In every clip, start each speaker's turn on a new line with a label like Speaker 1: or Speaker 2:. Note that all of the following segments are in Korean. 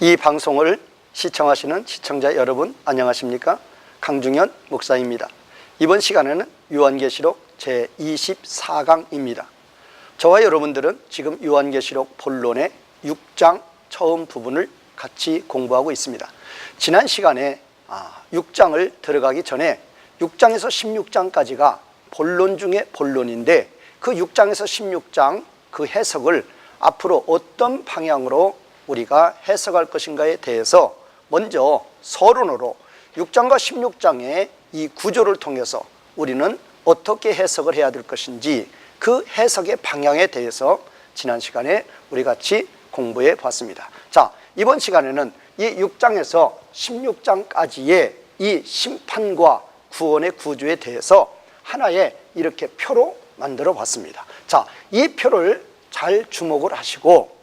Speaker 1: 이 방송을 시청하시는 시청자 여러분 안녕하십니까? 강중현 목사입니다. 이번 시간에는 요한계시록 제24강입니다. 저와 여러분들은 지금 요한계시록 본론의 6장 처음 부분을 같이 공부하고 있습니다. 지난 시간에 6장을 들어가기 전에 6장에서 16장까지가 본론 중에 본론인데 그 6장에서 16장 그 해석을 앞으로 어떤 방향으로 우리가 해석할 것인가에 대해서 먼저 서론으로 6장과 16장의 이 구조를 통해서 우리는 어떻게 해석을 해야 될 것인지 그 해석의 방향에 대해서 지난 시간에 우리 같이 공부해 봤습니다. 자, 이번 시간에는 이 6장에서 16장까지의 이 심판과 구원의 구조에 대해서 하나의 이렇게 표로 만들어 봤습니다. 자, 이 표를 잘 주목을 하시고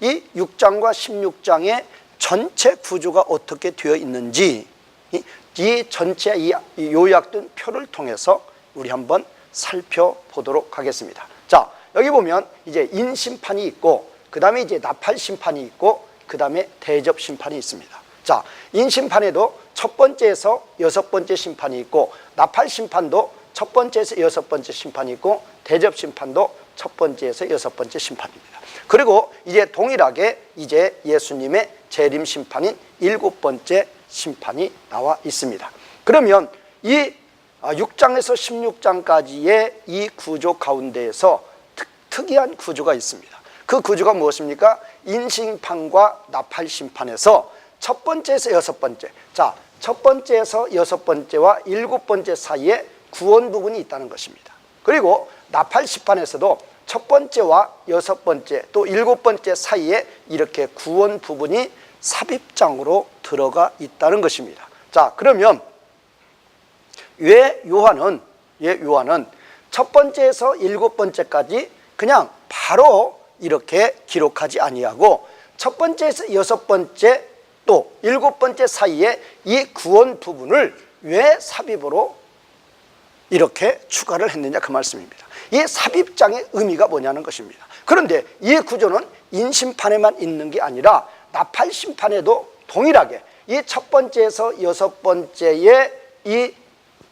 Speaker 1: 이 6장과 16장의 전체 구조가 어떻게 되어 있는지 이 전체 이 요약된 표를 통해서 우리 한번 살펴보도록 하겠습니다. 자, 여기 보면 이제 인심판이 있고 그 다음에 이제 나팔심판이 있고 그 다음에 대접심판이 있습니다. 자, 인심판에도 첫 번째에서 여섯 번째 심판이 있고 나팔심판도 첫 번째에서 여섯 번째 심판이 있고 대접심판도 첫 번째에서 여섯 번째 심판입니다. 그리고 이제 동일하게 이제 예수님의 재림 심판인 일곱 번째 심판이 나와 있습니다. 그러면 이 6장에서 16장까지의 이 구조 가운데에서 특이한 구조가 있습니다. 그 구조가 무엇입니까? 인심판과 나팔심판에서 첫 번째에서 여섯 번째, 자, 첫 번째에서 여섯 번째와 일곱 번째 사이에 구원 부분이 있다는 것입니다. 그리고 나팔심판에서도 첫 번째와 여섯 번째 또 일곱 번째 사이에 이렇게 구원 부분이 삽입장으로 들어가 있다는 것입니다. 자, 그러면 왜 요한은 첫 번째에서 일곱 번째까지 그냥 바로 이렇게 기록하지 아니하고 첫 번째에서 여섯 번째 또 일곱 번째 사이에 이 구원 부분을 왜 삽입으로 이렇게 추가를 했느냐 그 말씀입니다. 이 삽입장의 의미가 뭐냐는 것입니다. 그런데 이 구조는 인심판에만 있는 게 아니라 나팔심판에도 동일하게 이 첫 번째에서 여섯 번째의 이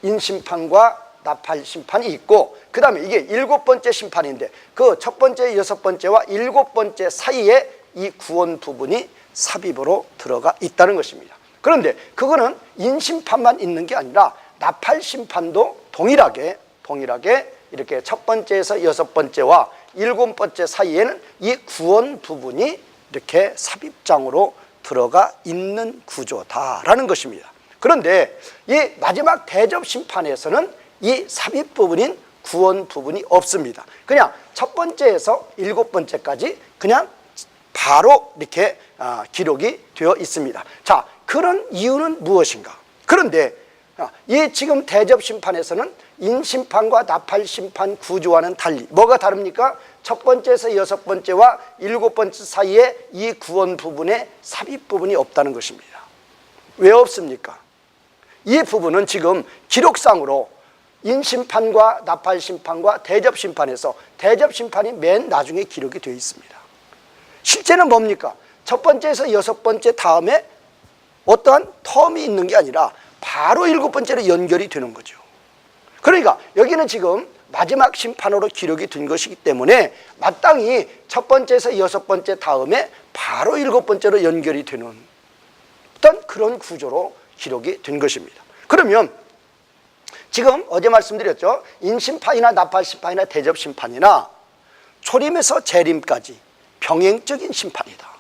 Speaker 1: 인심판과 나팔심판이 있고 그 다음에 이게 일곱 번째 심판인데 그 첫 번째 여섯 번째와 일곱 번째 사이에 이 구원 부분이 삽입으로 들어가 있다는 것입니다. 그런데 그거는 인심판만 있는 게 아니라 나팔심판도 동일하게 이렇게 첫 번째에서 여섯 번째와 일곱 번째 사이에는 이 구원 부분이 이렇게 삽입장으로 들어가 있는 구조다라는 것입니다. 그런데 이 마지막 대접심판에서는 이 삽입 부분인 구원 부분이 없습니다. 그냥 첫 번째에서 일곱 번째까지 그냥 바로 이렇게 기록이 되어 있습니다. 자, 그런 이유는 무엇인가? 그런데 이 지금 대접심판에서는 인심판과 나팔심판 구조와는 달리 뭐가 다릅니까? 첫 번째에서 여섯 번째와 일곱 번째 사이에 이 구원 부분에 삽입 부분이 없다는 것입니다. 왜 없습니까? 이 부분은 지금 기록상으로 인심판과 나팔심판과 대접심판에서 대접심판이 맨 나중에 기록이 되어 있습니다. 실제는 뭡니까? 첫 번째에서 여섯 번째 다음에 어떠한 텀이 있는 게 아니라 바로 일곱 번째로 연결이 되는 거죠. 그러니까 여기는 지금 마지막 심판으로 기록이 된 것이기 때문에 마땅히 첫 번째에서 여섯 번째 다음에 바로 일곱 번째로 연결이 되는 어떤 그런 구조로 기록이 된 것입니다. 그러면 지금 어제 말씀드렸죠. 인심판이나 나팔심판이나 대접심판이나 초림에서 재림까지 병행적인 심판이다.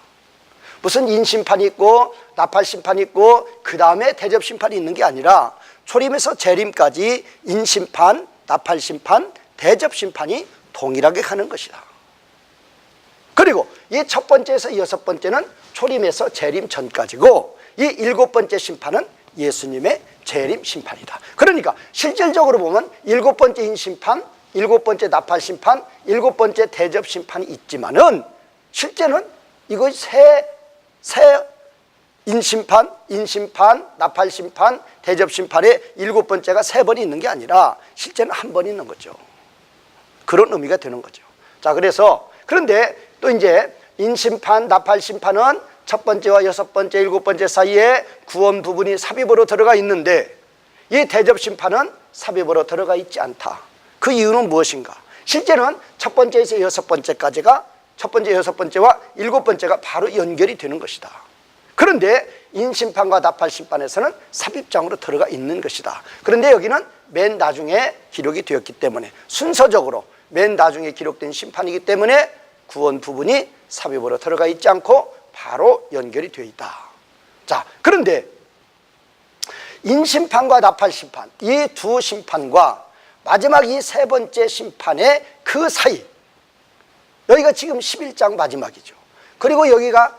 Speaker 1: 무슨 인심판이 있고 나팔심판이 있고 그 다음에 대접심판이 있는 게 아니라 초림에서 재림까지 인심판, 나팔심판, 대접심판이 동일하게 가는 것이다. 그리고 이 첫 번째에서 여섯 번째는 초림에서 재림 전까지고 이 일곱 번째 심판은 예수님의 재림 심판이다. 그러니까 실질적으로 보면 일곱 번째 인심판, 일곱 번째 나팔심판, 일곱 번째 대접심판이 있지만은 실제는 이거 새 인심판, 나팔심판, 대접심판의 일곱 번째가 세 번이 있는 게 아니라 실제는 한 번 있는 거죠. 그런 의미가 되는 거죠. 자, 그래서 그런데 또 이제 인심판, 나팔심판은 첫 번째와 여섯 번째, 일곱 번째 사이에 구원 부분이 삽입으로 들어가 있는데 이 대접심판은 삽입으로 들어가 있지 않다. 그 이유는 무엇인가? 실제는 첫 번째에서 여섯 번째까지가 첫 번째, 여섯 번째와 일곱 번째가 바로 연결이 되는 것이다. 그런데 인심판과 나팔심판에서는 삽입장으로 들어가 있는 것이다. 그런데 여기는 맨 나중에 기록이 되었기 때문에 순서적으로 맨 나중에 기록된 심판이기 때문에 구원 부분이 삽입으로 들어가 있지 않고 바로 연결이 되어 있다. 자, 그런데 인심판과 나팔심판, 이 두 심판과 마지막 이 세 번째 심판의 그 사이, 여기가 지금 11장 마지막이죠. 그리고 여기가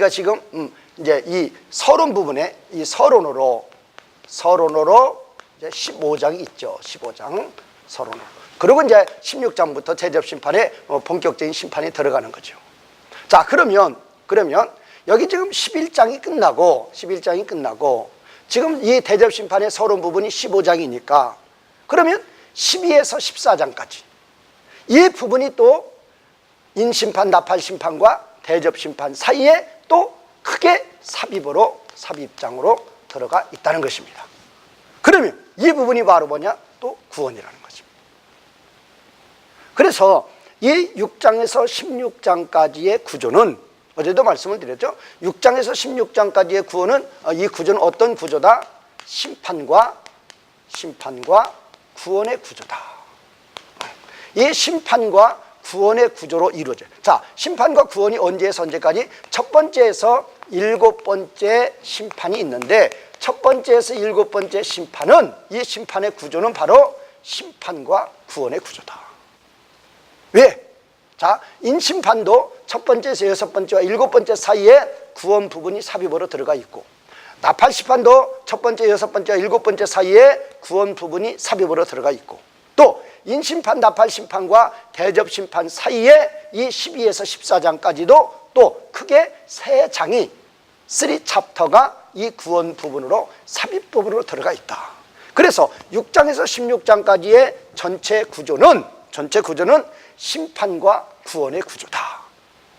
Speaker 1: 지금 이제 이 서론 부분에 이 서론으로 이제 15장이 있죠. 15장 서론으로. 그리고 이제 16장부터 대접심판에 본격적인 심판이 들어가는 거죠. 자, 그러면 여기 지금 11장이 끝나고 지금 이 대접심판의 서론 부분이 15장이니까 그러면 12에서 14장까지 이 부분이 또 인심판, 나팔심판과 대접심판 사이에 또 크게 삽입장으로 들어가 있다는 것입니다. 그러면 이 부분이 바로 뭐냐? 또 구원이라는 것입니다. 그래서 이 6장에서 16장까지의 구조는 어제도 말씀을 드렸죠. 6장에서 16장까지의 구원은 이 구조는 어떤 구조다? 심판과 구원의 구조다. 이 심판과 구원의 구조로 이루어져요. 자, 심판과 구원이 언제에서 언제까지? 첫 번째에서 일곱 번째 심판이 있는데 첫 번째에서 일곱 번째 심판은 이 심판의 구조는 바로 심판과 구원의 구조다. 왜? 자, 인심판도 첫 번째에서 여섯 번째와 일곱 번째 사이에 구원 부분이 삽입으로 들어가 있고 나팔심판도 첫 번째, 여섯 번째와 일곱 번째 사이에 구원 부분이 삽입으로 들어가 있고 또 인심판, 나팔심판과 대접심판 사이에 이 12에서 14장까지도 또 크게 세 장이 3챕터가 이 구원 부분으로 삽입 부분으로 들어가 있다. 그래서 6장에서 16장까지의 전체 구조는 심판과 구원의 구조다.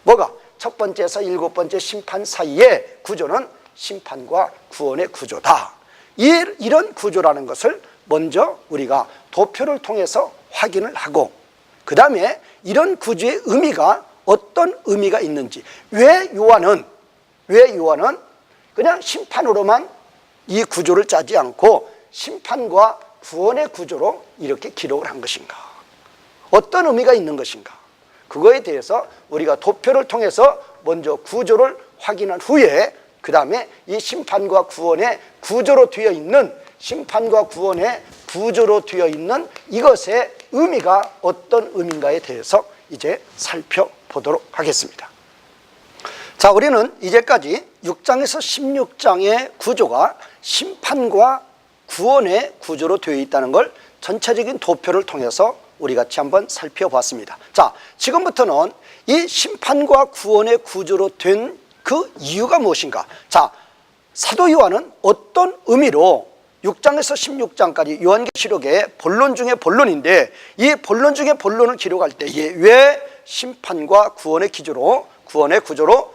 Speaker 1: 뭐가? 첫 번째에서 일곱 번째 심판 사이의 구조는 심판과 구원의 구조다. 이런 구조라는 것을 먼저 우리가 도표를 통해서 확인을 하고 그 다음에 이런 구조의 의미가 어떤 의미가 있는지 왜 요한은 그냥 심판으로만 이 구조를 짜지 않고 심판과 구원의 구조로 이렇게 기록을 한 것인가, 어떤 의미가 있는 것인가, 그거에 대해서 우리가 도표를 통해서 먼저 구조를 확인한 후에 그 다음에 이 심판과 구원의 구조로 되어 있는 이것의 의미가 어떤 의미인가에 대해서 이제 살펴보도록 하겠습니다. 자, 우리는 이제까지 6장에서 16장의 구조가 심판과 구원의 구조로 되어 있다는 걸 전체적인 도표를 통해서 우리 같이 한번 살펴봤습니다. 자, 지금부터는 이 심판과 구원의 구조로 된 그 이유가 무엇인가? 자, 사도 요한은 어떤 의미로 6장에서 16장까지 요한계시록의 본론 중의 본론인데 이 본론 중의 본론을 기록할 때에 왜 심판과 구원의 구조로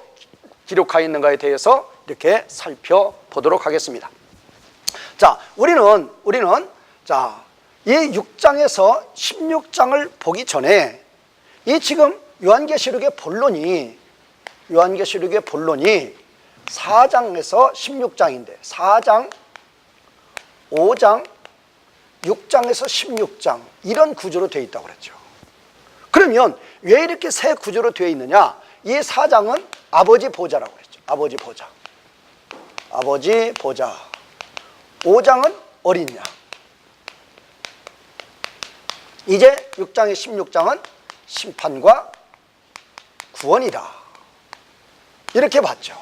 Speaker 1: 기록하여 있는가에 대해서 이렇게 살펴보도록 하겠습니다. 자, 우리는 자, 이 6장에서 16장을 보기 전에 이 지금 요한계시록의 본론이 4장에서 16장인데 4장, 5장, 6장에서 16장 이런 구조로 되어 있다고 그랬죠. 그러면 왜 이렇게 세 구조로 되어 있느냐? 이 4장은 아버지 보좌라고 그랬죠. 아버지 보좌. 5장은 어린 양. 이제 6장의 16장은 심판과 구원이다. 이렇게 봤죠.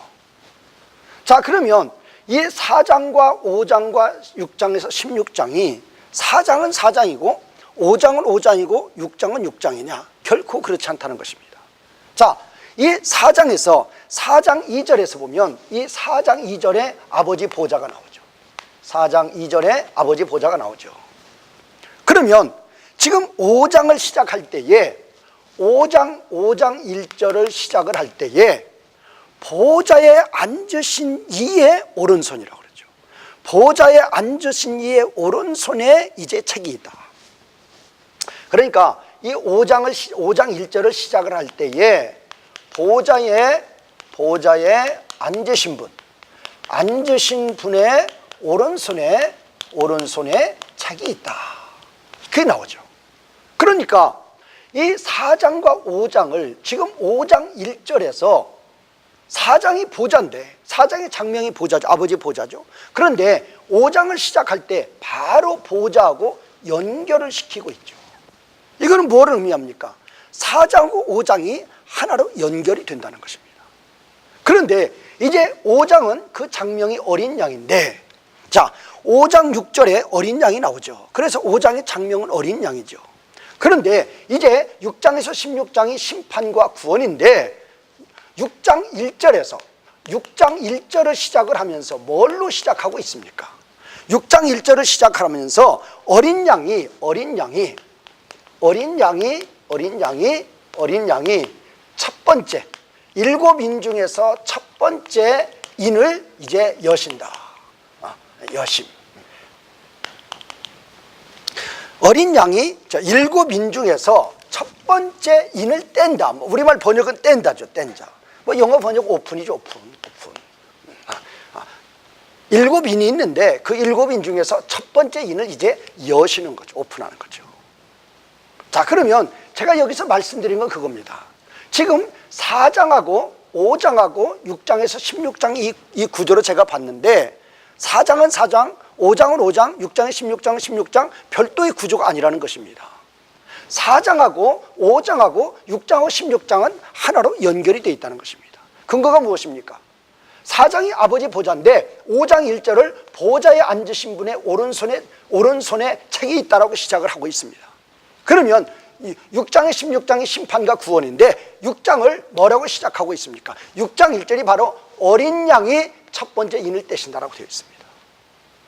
Speaker 1: 자, 그러면 이 4장과 5장과 6장에서 16장이 4장은 4장이고 5장은 5장이고 6장은 6장이냐? 결코 그렇지 않다는 것입니다. 자, 이 4장에서 4장 2절에서 보면 이 4장 2절에 아버지 보좌가 나오죠. 4장 2절에 아버지 보좌가 나오죠. 그러면 지금 5장을 시작할 때에 5장 1절을 시작을 할 때에 보좌에 앉으신 이의 오른손이라고 그러죠. 보좌에 앉으신 이의 오른손에 이제 책이 있다. 그러니까 이 5장 1절을 시작을 할 때에 보좌에 앉으신 분의 오른손에 책이 있다. 그게 나오죠. 그러니까 이 4장과 5장을 지금 5장 1절에서 4장이 보좌인데 4장의 장명이 보좌죠. 아버지 보좌죠. 그런데 5장을 시작할 때 바로 보좌하고 연결을 시키고 있죠. 이거는 뭐를 의미합니까? 4장과 5장이 하나로 연결이 된다는 것입니다. 그런데 이제 5장은 그 장명이 어린 양인데, 자, 5장 6절에 어린 양이 나오죠. 그래서 5장의 장명은 어린 양이죠. 그런데 이제 6장에서 16장이 심판과 구원인데 6장 1절을 시작을 하면서 뭘로 시작하고 있습니까? 6장 1절을 시작하면서 어린 양이 첫 번째, 7인 중에서 첫 번째 인을 이제 여신다. 여심. 어린 양이 7인 중에서 첫 번째 인을 뗀다. 우리말 번역은 뗀다죠. 뗀자. 뭐 영어 번역 오픈이죠. 오픈. 7인이 있는데 그 7인 중에서 첫 번째 인을 이제 여시는 거죠. 오픈하는 거죠. 자, 그러면 제가 여기서 말씀드린 건 그겁니다. 지금 4장하고 5장하고 6장에서 16장 이 구조로 제가 봤는데 4장은 4장, 5장은 5장, 6장은 16장은 16장 별도의 구조가 아니라는 것입니다. 4장하고 5장하고 6장하고 16장은 하나로 연결이 되어 있다는 것입니다. 근거가 무엇입니까? 4장이 아버지 보좌인데 5장 1절을 보좌에 앉으신 분의 오른손에 책이 있다라고 시작을 하고 있습니다. 그러면 6장의 16장이 심판과 구원인데 6장을 뭐라고 시작하고 있습니까? 6장 1절이 바로 어린 양이 첫 번째 인을 떼신다라고 되어 있습니다.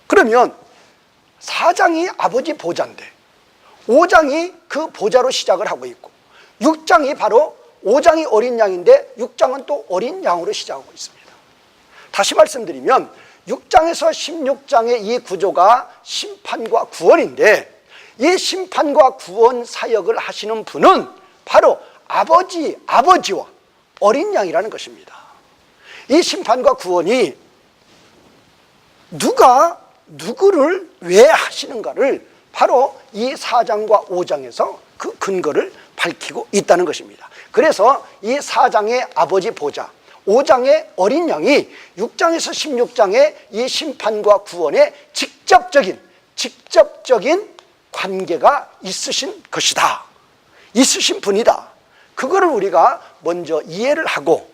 Speaker 1: 그러면 4장이 아버지 보좌인데 5장이 그 보좌로 시작을 하고 있고 6장이 바로 5장이 어린 양인데 6장은 또 어린 양으로 시작하고 있습니다. 다시 말씀드리면 6장에서 16장의 이 구조가 심판과 구원인데 이 심판과 구원 사역을 하시는 분은 바로 아버지와 어린 양이라는 것입니다. 이 심판과 구원이 누구를 왜 하시는가를 바로 이 4장과 5장에서 그 근거를 밝히고 있다는 것입니다. 그래서 이 4장의 아버지 보좌, 5장의 어린 양이 6장에서 16장의 이 심판과 구원에 직접적인 관계가 있으신 것이다. 있으신 분이다. 그거를 우리가 먼저 이해를 하고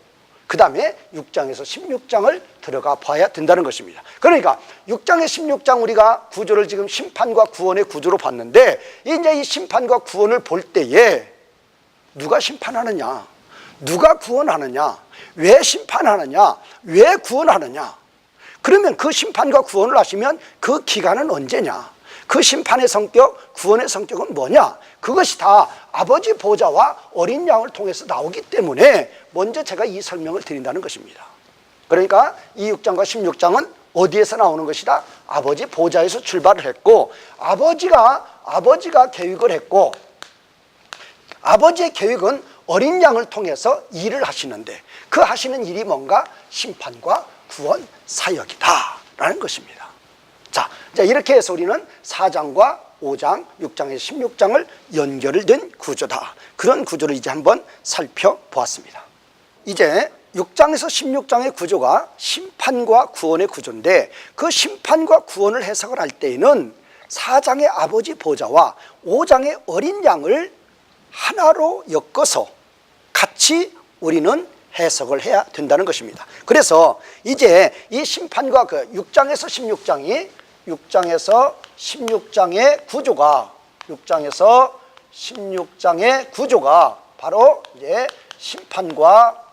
Speaker 1: 그 다음에 6장에서 16장을 들어가 봐야 된다는 것입니다. 그러니까 6장에 16장 우리가 구조를 지금 심판과 구원의 구조로 봤는데 이제 이 심판과 구원을 볼 때에 누가 심판하느냐, 누가 구원하느냐, 왜 심판하느냐, 왜 구원하느냐, 그러면 그 심판과 구원을 하시면 그 기간은 언제냐, 그 심판의 성격, 구원의 성격은 뭐냐, 그것이 다 아버지 보좌와 어린 양을 통해서 나오기 때문에 먼저 제가 이 설명을 드린다는 것입니다. 그러니까 이 6장과 16장은 어디에서 나오는 것이다? 아버지 보좌에서 출발을 했고 아버지가 계획을 했고 아버지의 계획은 어린 양을 통해서 일을 하시는데 그 하시는 일이 뭔가 심판과 구원 사역이다 라는 것입니다. 자, 이렇게 해서 우리는 4장과 5장, 6장에서 16장을 연결을 된 구조다. 그런 구조를 이제 한번 살펴보았습니다. 이제 6장에서 16장의 구조가 심판과 구원의 구조인데 그 심판과 구원을 해석을 할 때에는 4장의 아버지 보좌와 5장의 어린 양을 하나로 엮어서 같이 우리는 해석을 해야 된다는 것입니다. 그래서 이제 이 심판과 그 6장에서 16장의 구조가 바로 이제 심판과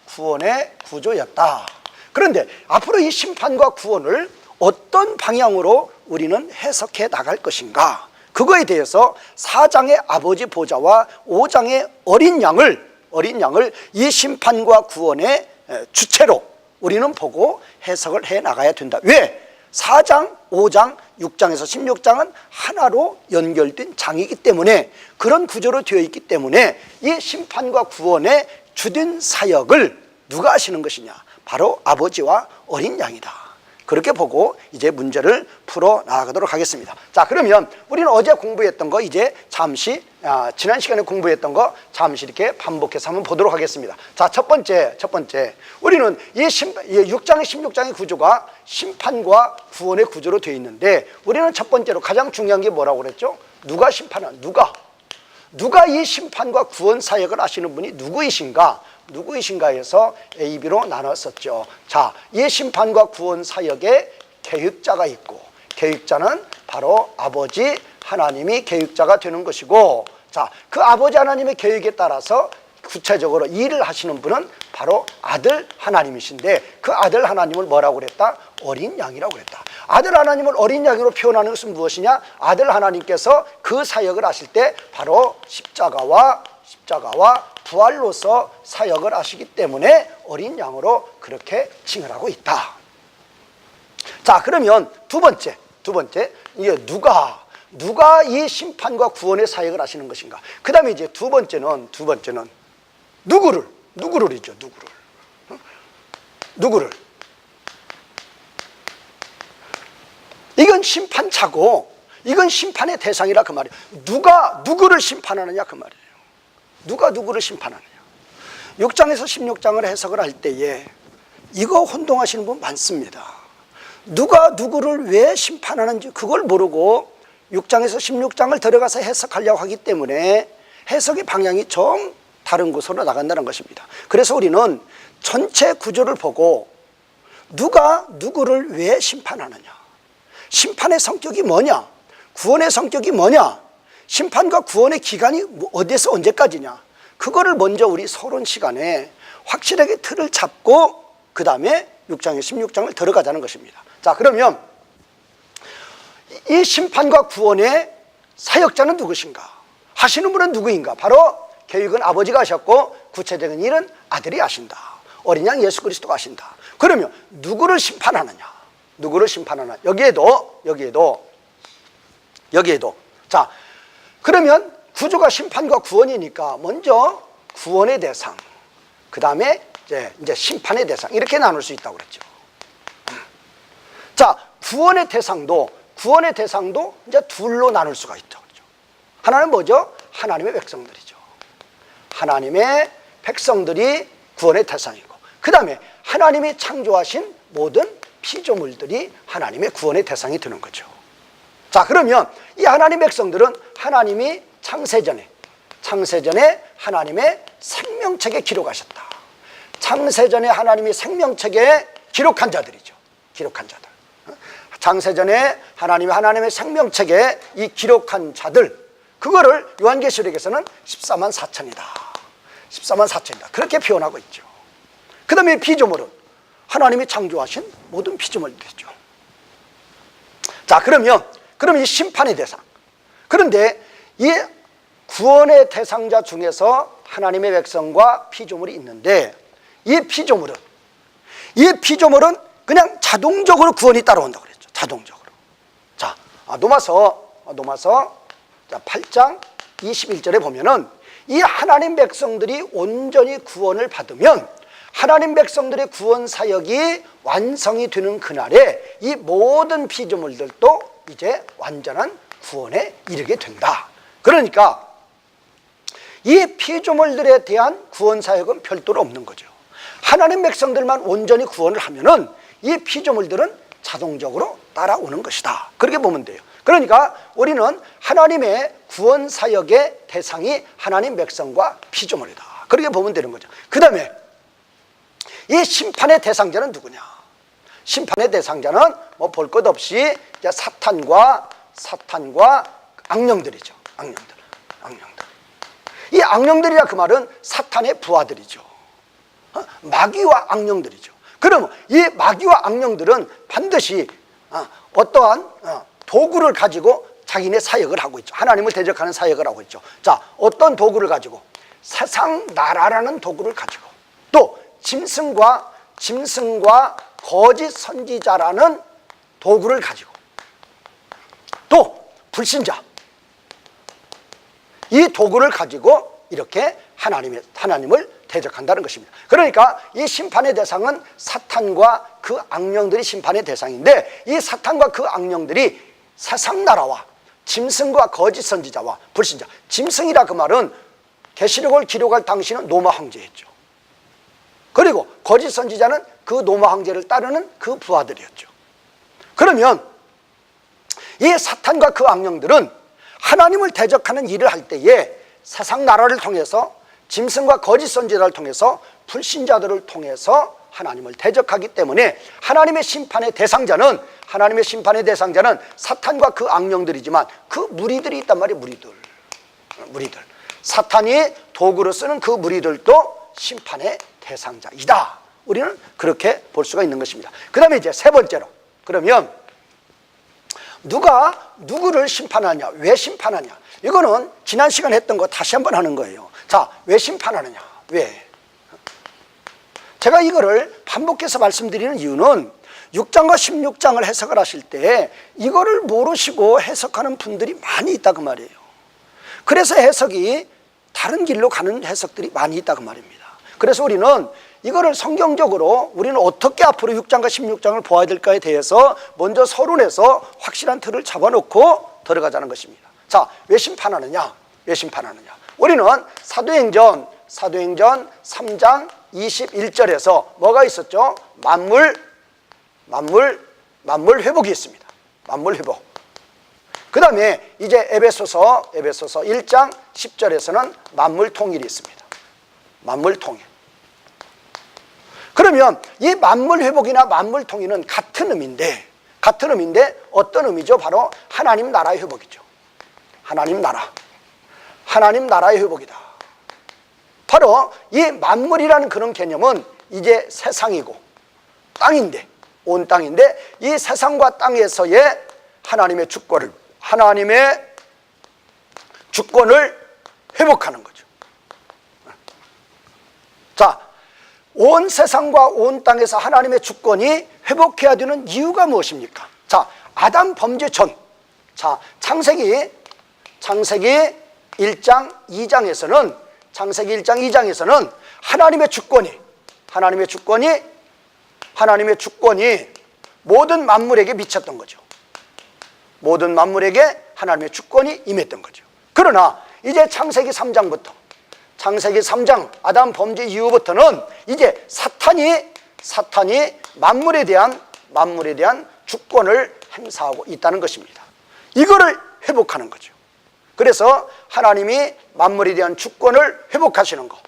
Speaker 1: 구원의 구조였다. 그런데 앞으로 이 심판과 구원을 어떤 방향으로 우리는 해석해 나갈 것인가? 그거에 대해서 4장의 아버지 보좌와 5장의 어린 양을 어린 양을 이 심판과 구원의 주체로 우리는 보고 해석을 해 나가야 된다. 왜? 4장, 5장, 6장에서 16장은 하나로 연결된 장이기 때문에, 그런 구조로 되어 있기 때문에 이 심판과 구원의 주된 사역을 누가 하시는 것이냐? 바로 아버지와 어린 양이다. 그렇게 보고 이제 문제를 풀어 나가도록 하겠습니다. 자, 그러면 우리는 어제 공부했던 거 이제 잠시 지난 시간에 공부했던 거 잠시 이렇게 반복해서 한번 보도록 하겠습니다. 자, 첫 번째 우리는 이 6장의 16장의 구조가 심판과 구원의 구조로 되어 있는데, 우리는 첫 번째로 가장 중요한 게 뭐라고 그랬죠? 누가 심판한 누가 이 심판과 구원 사역을 하시는 분이 누구이신가 해서 A, B로 나눴었죠. 자, 이 심판과 구원 사역에 계획자가 있고, 계획자는 바로 아버지 하나님이 계획자가 되는 것이고, 자, 그 아버지 하나님의 계획에 따라서 구체적으로 일을 하시는 분은 바로 아들 하나님이신데, 그 아들 하나님을 뭐라고 그랬다? 어린 양이라고 그랬다. 아들 하나님을 어린 양으로 표현하는 것은 무엇이냐? 아들 하나님께서 그 사역을 하실 때 바로 십자가와 부활로서 사역을 하시기 때문에 어린 양으로 그렇게 칭을 하고 있다. 자, 그러면 두 번째 이게 누가 이 심판과 구원의 사역을 하시는 것인가? 그 다음에 이제 두 번째는 누구를이죠. 누구를. 이건 심판차고 이건 심판의 대상이라 그 말이에요. 누가 누구를 심판하느냐 그 말이에요. 누가 누구를 심판하느냐. 6장에서 16장을 해석을 할 때에 이거 혼동하시는 분 많습니다. 누가 누구를 왜 심판하는지 그걸 모르고 6장에서 16장을 들어가서 해석하려고 하기 때문에 해석의 방향이 좀 다른 곳으로 나간다는 것입니다. 그래서 우리는 전체 구조를 보고 누가 누구를 왜 심판하느냐, 심판의 성격이 뭐냐, 구원의 성격이 뭐냐, 심판과 구원의 기간이 어디에서 언제까지냐, 그거를 먼저 우리 서론 시간에 확실하게 틀을 잡고 그 다음에 6장에 16장을 들어가자는 것입니다. 자, 그러면 이 심판과 구원의 사역자는 누구신가? 하시는 분은 누구인가? 바로 계획은 아버지가 하셨고 구체적인 일은 아들이 하신다. 어린 양 예수 그리스도가 하신다. 그러면 누구를 심판하느냐? 여기에도 자, 그러면 구조가 심판과 구원이니까 먼저 구원의 대상, 그 다음에 이제 심판의 대상, 이렇게 나눌 수 있다고 그랬죠. 자, 구원의 대상도 이제 둘로 나눌 수가 있죠. 하나는 뭐죠? 하나님의 백성들이죠. 하나님의 백성들이 구원의 대상이고, 그 다음에 하나님이 창조하신 모든 피조물들이 하나님의 구원의 대상이 되는 거죠. 자, 그러면 이 하나님의 백성들은 하나님이 창세전에 하나님의 생명책에 기록하셨다. 창세전에 하나님이 생명책에 기록한 자들이죠. 창세전에 하나님의 생명책에 이 기록한 자들, 그거를 요한계시록에서는 14만 4천이다. 그렇게 표현하고 있죠. 그 다음에 피조물은 하나님이 창조하신 모든 피조물들이죠. 자, 그러면 이 심판의 대상, 그런데 이 구원의 대상자 중에서 하나님의 백성과 피조물이 있는데, 이 피조물은 그냥 자동적으로 구원이 따라온다고 그랬죠. 자동적으로. 자, 로마서 8장 21절에 보면은 이 하나님 백성들이 온전히 구원을 받으면 하나님 백성들의 구원 사역이 완성이 되는 그날에 이 모든 피조물들도 이제 완전한 구원에 이르게 된다. 그러니까 이 피조물들에 대한 구원 사역은 별도로 없는 거죠. 하나님 백성들만 온전히 구원을 하면은 이 피조물들은 자동적으로 따라오는 것이다. 그렇게 보면 돼요. 그러니까 우리는 하나님의 구원 사역의 대상이 하나님 백성과 피조물이다. 그렇게 보면 되는 거죠. 그 다음에 이 심판의 대상자는 누구냐? 심판의 대상자는 뭐 볼 것 없이 사탄과 악령들이죠. 악령들. 이 악령들이라 그 말은 사탄의 부하들이죠. 마귀와 악령들이죠. 그러면 이 마귀와 악령들은 반드시 어떠한 도구를 가지고 자기네 사역을 하고 있죠. 하나님을 대적하는 사역을 하고 있죠. 자, 어떤 도구를 가지고? 세상 나라라는 도구를 가지고 또 짐승과 거짓 선지자라는 도구를 가지고 또 불신자 이 도구를 가지고 이렇게 하나님을 대적한다는 것입니다. 그러니까 이 심판의 대상은 사탄과 그 악령들이 심판의 대상인데 이 사탄과 그 악령들이 세상 나라와 짐승과 거짓 선지자와 불신자, 짐승이라 그 말은 계시록을 기록할 당시는 로마 황제였죠. 그리고 거짓 선지자는 그 로마 황제를 따르는 그 부하들이었죠. 그러면 이 사탄과 그 악령들은 하나님을 대적하는 일을 할 때에 세상 나라를 통해서 짐승과 거짓 선지자를 통해서 불신자들을 통해서 하나님을 대적하기 때문에 하나님의 심판의 대상자는 사탄과 그 악령들이지만 그 무리들이 있단 말이에요. 무리들 사탄이 도구로 쓰는 그 무리들도 심판의 대상자이다. 우리는 그렇게 볼 수가 있는 것입니다. 그 다음에 이제 세 번째로, 그러면 누가 누구를 심판하냐, 왜 심판하냐, 이거는 지난 시간에 했던 거 다시 한번 하는 거예요. 자, 왜 심판하느냐, 왜? 제가 이거를 반복해서 말씀드리는 이유는 6장과 16장을 해석을 하실 때 이거를 모르시고 해석하는 분들이 많이 있다 그 말이에요. 그래서 해석이 다른 길로 가는 해석들이 많이 있다 그 말입니다. 그래서 우리는 이거를 성경적으로 우리는 어떻게 앞으로 6장과 16장을 보아야 될까에 대해서 먼저 서론에서 확실한 틀을 잡아놓고 들어가자는 것입니다. 자, 왜 심판하느냐? 우리는 사도행전 3장 21절에서 뭐가 있었죠? 만물 회복이 있습니다. 만물 회복. 그 다음에 이제 에베소서 1장 10절에서는 만물 통일이 있습니다. 만물 통일. 그러면 이 만물 회복이나 만물 통일은 같은 의미인데 어떤 의미죠? 바로 하나님 나라의 회복이죠. 하나님 나라의 회복이다. 바로 이 만물이라는 그런 개념은 이제 세상이고 땅인데, 온 땅인데 이 세상과 땅에서의 하나님의 주권을 회복하는 거죠. 자, 온 세상과 온 땅에서 하나님의 주권이 회복해야 되는 이유가 무엇입니까? 자, 아담 범죄 전, 자, 창세기 1장 2장에서는 하나님의 주권이 모든 만물에게 미쳤던 거죠. 모든 만물에게 하나님의 주권이 임했던 거죠. 그러나 이제 창세기 3장 아담 범죄 이후부터는 이제 사탄이 만물에 대한 주권을 행사하고 있다는 것입니다. 이거를 회복하는 거죠. 그래서 하나님이 만물에 대한 주권을 회복하시는 거,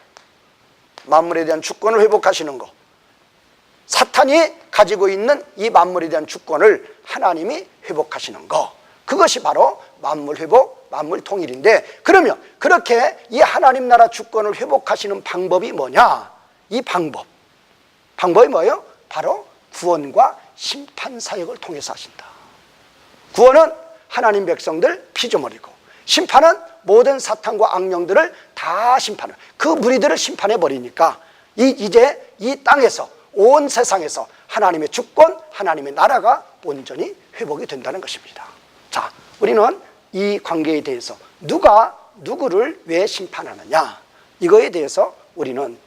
Speaker 1: 사탄이 가지고 있는 이 만물에 대한 주권을 하나님이 회복하시는 거, 그것이 바로 만물 회복, 만물 통일인데, 그러면 그렇게 이 하나님 나라 주권을 회복하시는 방법이 뭐냐? 이 방법이 뭐예요? 바로 구원과 심판 사역을 통해서 하신다. 구원은 하나님 백성들 피조물이고, 심판은 모든 사탄과 악령들을 다 심판을, 그 무리들을 심판해 버리니까 이제 이 땅에서, 온 세상에서 하나님의 주권, 하나님의 나라가 온전히 회복이 된다는 것입니다. 자, 우리는 이 관계에 대해서 누가 누구를 왜 심판하느냐, 이거에 대해서 우리는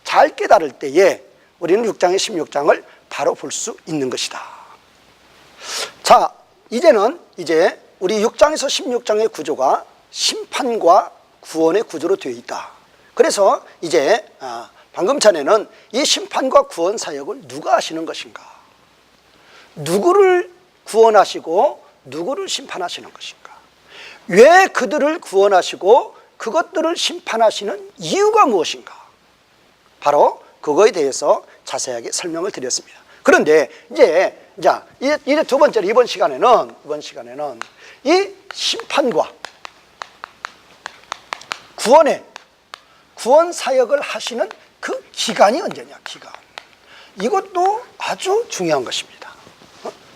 Speaker 1: 잘 깨달을 때에 우리는 6장의 16장을 바로 볼 수 있는 것이다. 자, 이제는 우리 6장에서 16장의 구조가 심판과 구원의 구조로 되어 있다. 그래서 이제 방금 전에는 이 심판과 구원 사역을 누가 하시는 것인가, 누구를 구원하시고 누구를 심판하시는 것인가, 왜 그들을 구원하시고 그것들을 심판하시는 이유가 무엇인가, 바로 그거에 대해서 자세하게 설명을 드렸습니다. 그런데 이제 두 번째로 이번 시간에는 이 심판과 구원 사역을 하시는 그 기간이 언제냐, 기간. 이것도 아주 중요한 것입니다.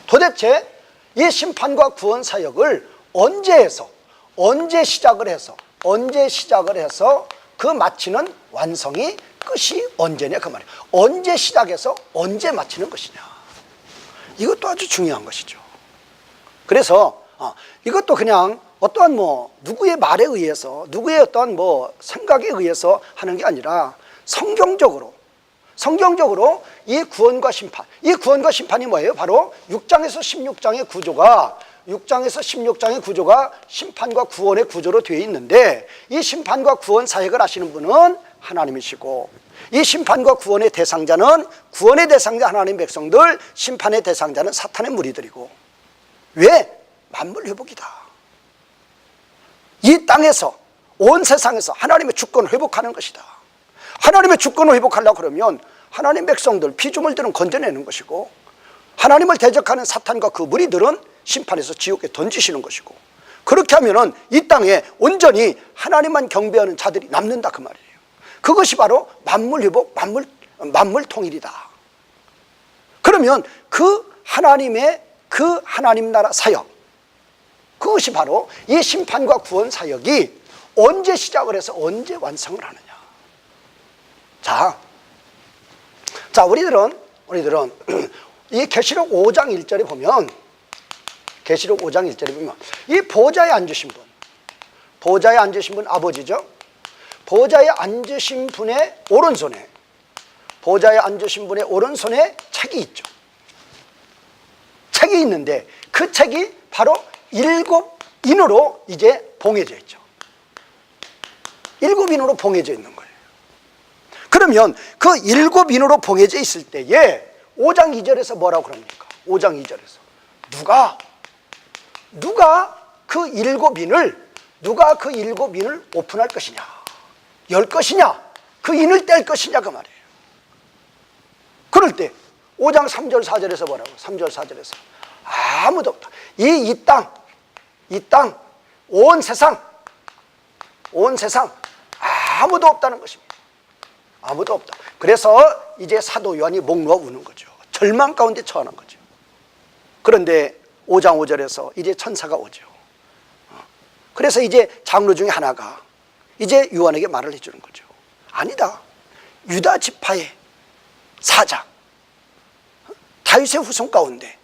Speaker 1: 도대체 이 심판과 구원 사역을 언제 시작을 해서 그 마치는 완성이 끝이 언제냐 그 말이에요. 언제 시작해서 언제 마치는 것이냐. 이것도 아주 중요한 것이죠. 그래서 이것도 그냥 어떠한 누구의 말에 의해서, 누구의 어떠한 생각에 의해서 하는 게 아니라 성경적으로 이 구원과 심판, 이 구원과 심판이 뭐예요? 바로 6장에서 16장의 구조가, 6장에서 16장의 구조가 심판과 구원의 구조로 되어 있는데, 이 심판과 구원 사역을 하시는 분은 하나님이시고, 이 심판과 구원의 대상자는, 구원의 대상자 하나님 백성들, 심판의 대상자는 사탄의 무리들이고. 왜? 만물 회복이다. 이 땅에서, 온 세상에서 하나님의 주권을 회복하는 것이다. 하나님의 주권을 회복하려고 그러면 하나님 백성들, 피조물들은 건져내는 것이고, 하나님을 대적하는 사탄과 그 무리들은 심판해서 지옥에 던지시는 것이고, 그렇게 하면은 이 땅에 온전히 하나님만 경배하는 자들이 남는다 그 말이에요. 그것이 바로 만물 회복, 만물 통일이다. 그러면 그 하나님의 그 하나님 나라 사역, 그것이 바로 이 심판과 구원 사역이 언제 시작을 해서 언제 완성을 하느냐. 자, 우리들은 이 계시록 5장 1절에 보면, 계시록 5장 1절에 보면 이 보좌에 앉으신 분 아버지죠. 보좌에 앉으신 분의 오른손에, 책이 있죠. 책이 있는데 그 책이 바로 7인으로 이제 봉해져 있죠. 7인으로 봉해져 있는 거예요. 그러면 그 7인으로 봉해져 있을 때에 5장 2절에서 뭐라고 그럽니까? 5장 2절에서 누가 그 7인을 오픈할 것이냐, 열 것이냐, 그 인을 뗄 것이냐 그 말이에요. 그럴 때 5장 3절 4절에서 뭐라고? 3절 4절에서 아무도 없다. 이 땅, 온 세상 아무도 없다는 것입니다. 아무도 없다. 그래서 이제 사도 요한이 목 놓아 우는 거죠. 절망 가운데 처한 거죠. 그런데 5장 5절에서 이제 천사가 오죠. 그래서 이제 장로 중에 하나가 이제 요한에게 말을 해주는 거죠. 아니다. 유다 지파의 사자, 다윗의 후손 가운데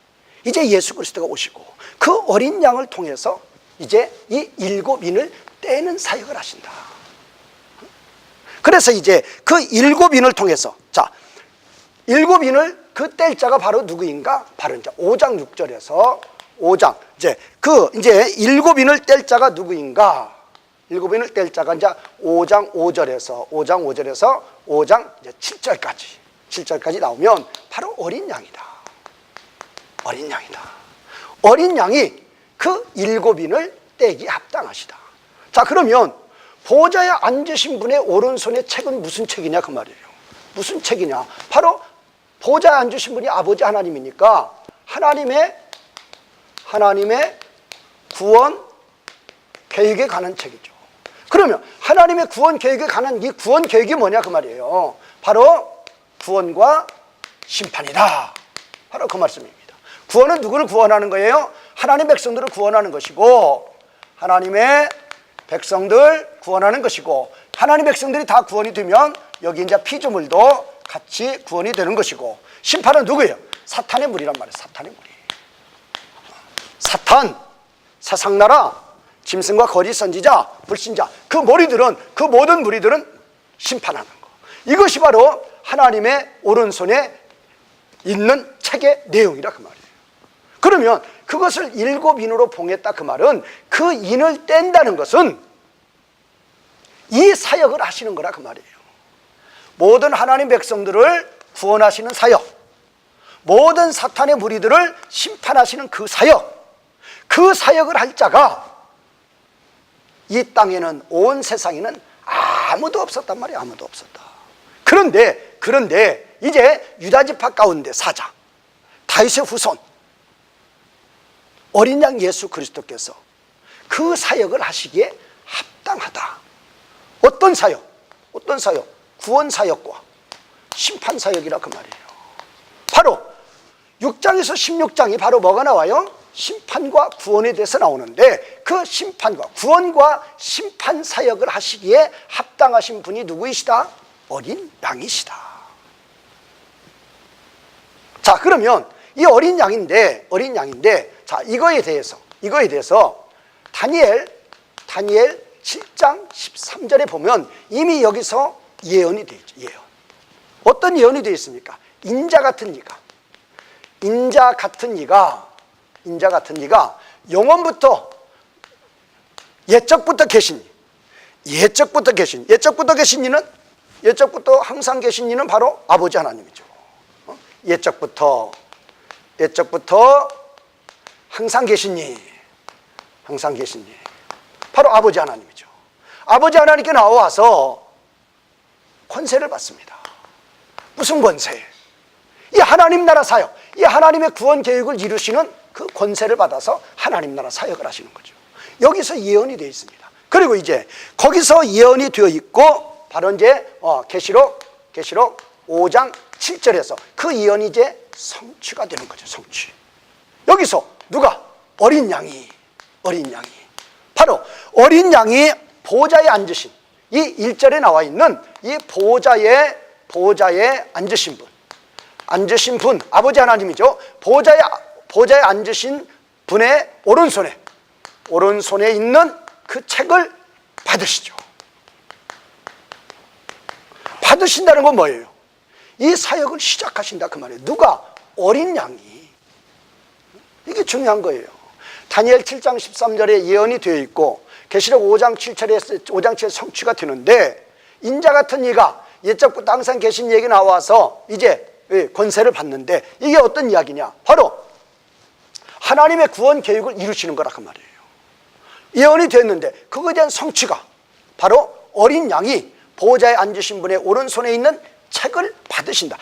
Speaker 1: 이제 예수 그리스도가 오시고 그 어린 양을 통해서 이제 이 7인을 떼는 사역을 하신다. 그래서 이제 그 7인을 통해서, 7인을 그 뗄 자가 바로 누구인가? 바로 이제 5장 6절에서 5장, 이제 7인을 뗄 자가 누구인가? 7인을 뗄 자가 이제 5장 5절에서 5장 이제 7절까지 나오면 바로 어린 양이다. 어린 양이 그 7인을 떼기 합당하시다. 자, 그러면 보좌에 앉으신 분의 오른손의 책은 무슨 책이냐 그 말이에요. 무슨 책이냐? 바로 보좌에 앉으신 분이 아버지 하나님이니까 하나님의 구원 계획에 관한 책이죠. 그러면 하나님의 구원 계획에 관한 이 구원 계획이 뭐냐 그 말이에요. 바로 구원과 심판이다. 바로 그 말씀입니다. 구원은 누구를 구원하는 거예요? 하나님 백성들을 구원하는 것이고, 하나님의 백성들 구원하는 것이고, 하나님 백성들이 다 구원이 되면 여기 이제 피조물도 같이 구원이 되는 것이고, 심판은 누구예요? 사탄의 무리란 말이에요. 사탄의 무리. 사탄, 세상나라, 짐승과 거짓 선지자, 불신자, 그 모든 무리들은 심판하는 거. 이것이 바로 하나님의 오른손에 있는 책의 내용이라 그 말이에요. 그러면 그것을 7인으로 봉했다 그 말은, 그 인을 뗀다는 것은 이 사역을 하시는 거라 그 말이에요. 모든 하나님 백성들을 구원하시는 사역, 모든 사탄의 무리들을 심판하시는 그 사역을 할 자가 이 땅에는, 온 세상에는 아무도 없었단 말이에요. 아무도 없었다. 그런데 이제 유다지파 가운데 사자, 다윗의 후손, 어린 양 예수 그리스도께서 그 사역을 하시기에 합당하다. 어떤 사역? 구원 사역과 심판 사역이라 그 말이에요. 바로 6장에서 16장이 바로 뭐가 나와요? 심판과 구원에 대해서 나오는데, 그 심판과 구원과 심판 사역을 하시기에 합당하신 분이 누구이시다? 어린 양이시다. 자, 그러면 이 어린 양인데, 자, 이거에 대해서 다니엘 7장 13절에 보면 이미 여기서 예언이 되어 있죠. 예언. 어떤 예언이 되어 있습니까? 인자 같은 이가 영원부터 예적부터 계신 예적부터 항상 계신 이는 바로 아버지 하나님이죠. 예적부터 항상 계신 이 바로 아버지 하나님이죠. 아버지 하나님께 나와서 권세를 받습니다. 무슨 권세? 이 하나님 나라 사역, 이 하나님의 구원 계획을 이루시는 그 권세를 받아서 하나님 나라 사역을 하시는 거죠. 여기서 예언이 되어 있습니다. 그리고 이제 거기서 예언이 되어 있고 바로 이제 계시록 5장 7절에서 그 예언이 이제 성취가 되는 거죠. 성취. 여기서 누가? 어린 양이 바로 어린 양이 보좌에 앉으신, 이 1절에 나와 있는 이 보좌에 앉으신 분, 아버지 하나님이죠. 보좌에 앉으신 분의 오른손에 있는 그 책을 받으시죠. 받으신다는 건 뭐예요? 이 사역을 시작하신다 그 말이에요. 누가? 어린 양이. 이게 중요한 거예요. 다니엘 7장 13절에 예언이 되어 있고 계시록 5장 7절에 성취가 되는데, 인자 같은 이가 옛적부터 항상 계신 얘기 나와서 이제 권세를 받는데, 이게 어떤 이야기냐? 바로 하나님의 구원 계획을 이루시는 거라 그 말이에요. 예언이 됐는데 그거에 대한 성취가 바로 어린 양이 보좌에 앉으신 분의 오른손에 있는 책을 받으신다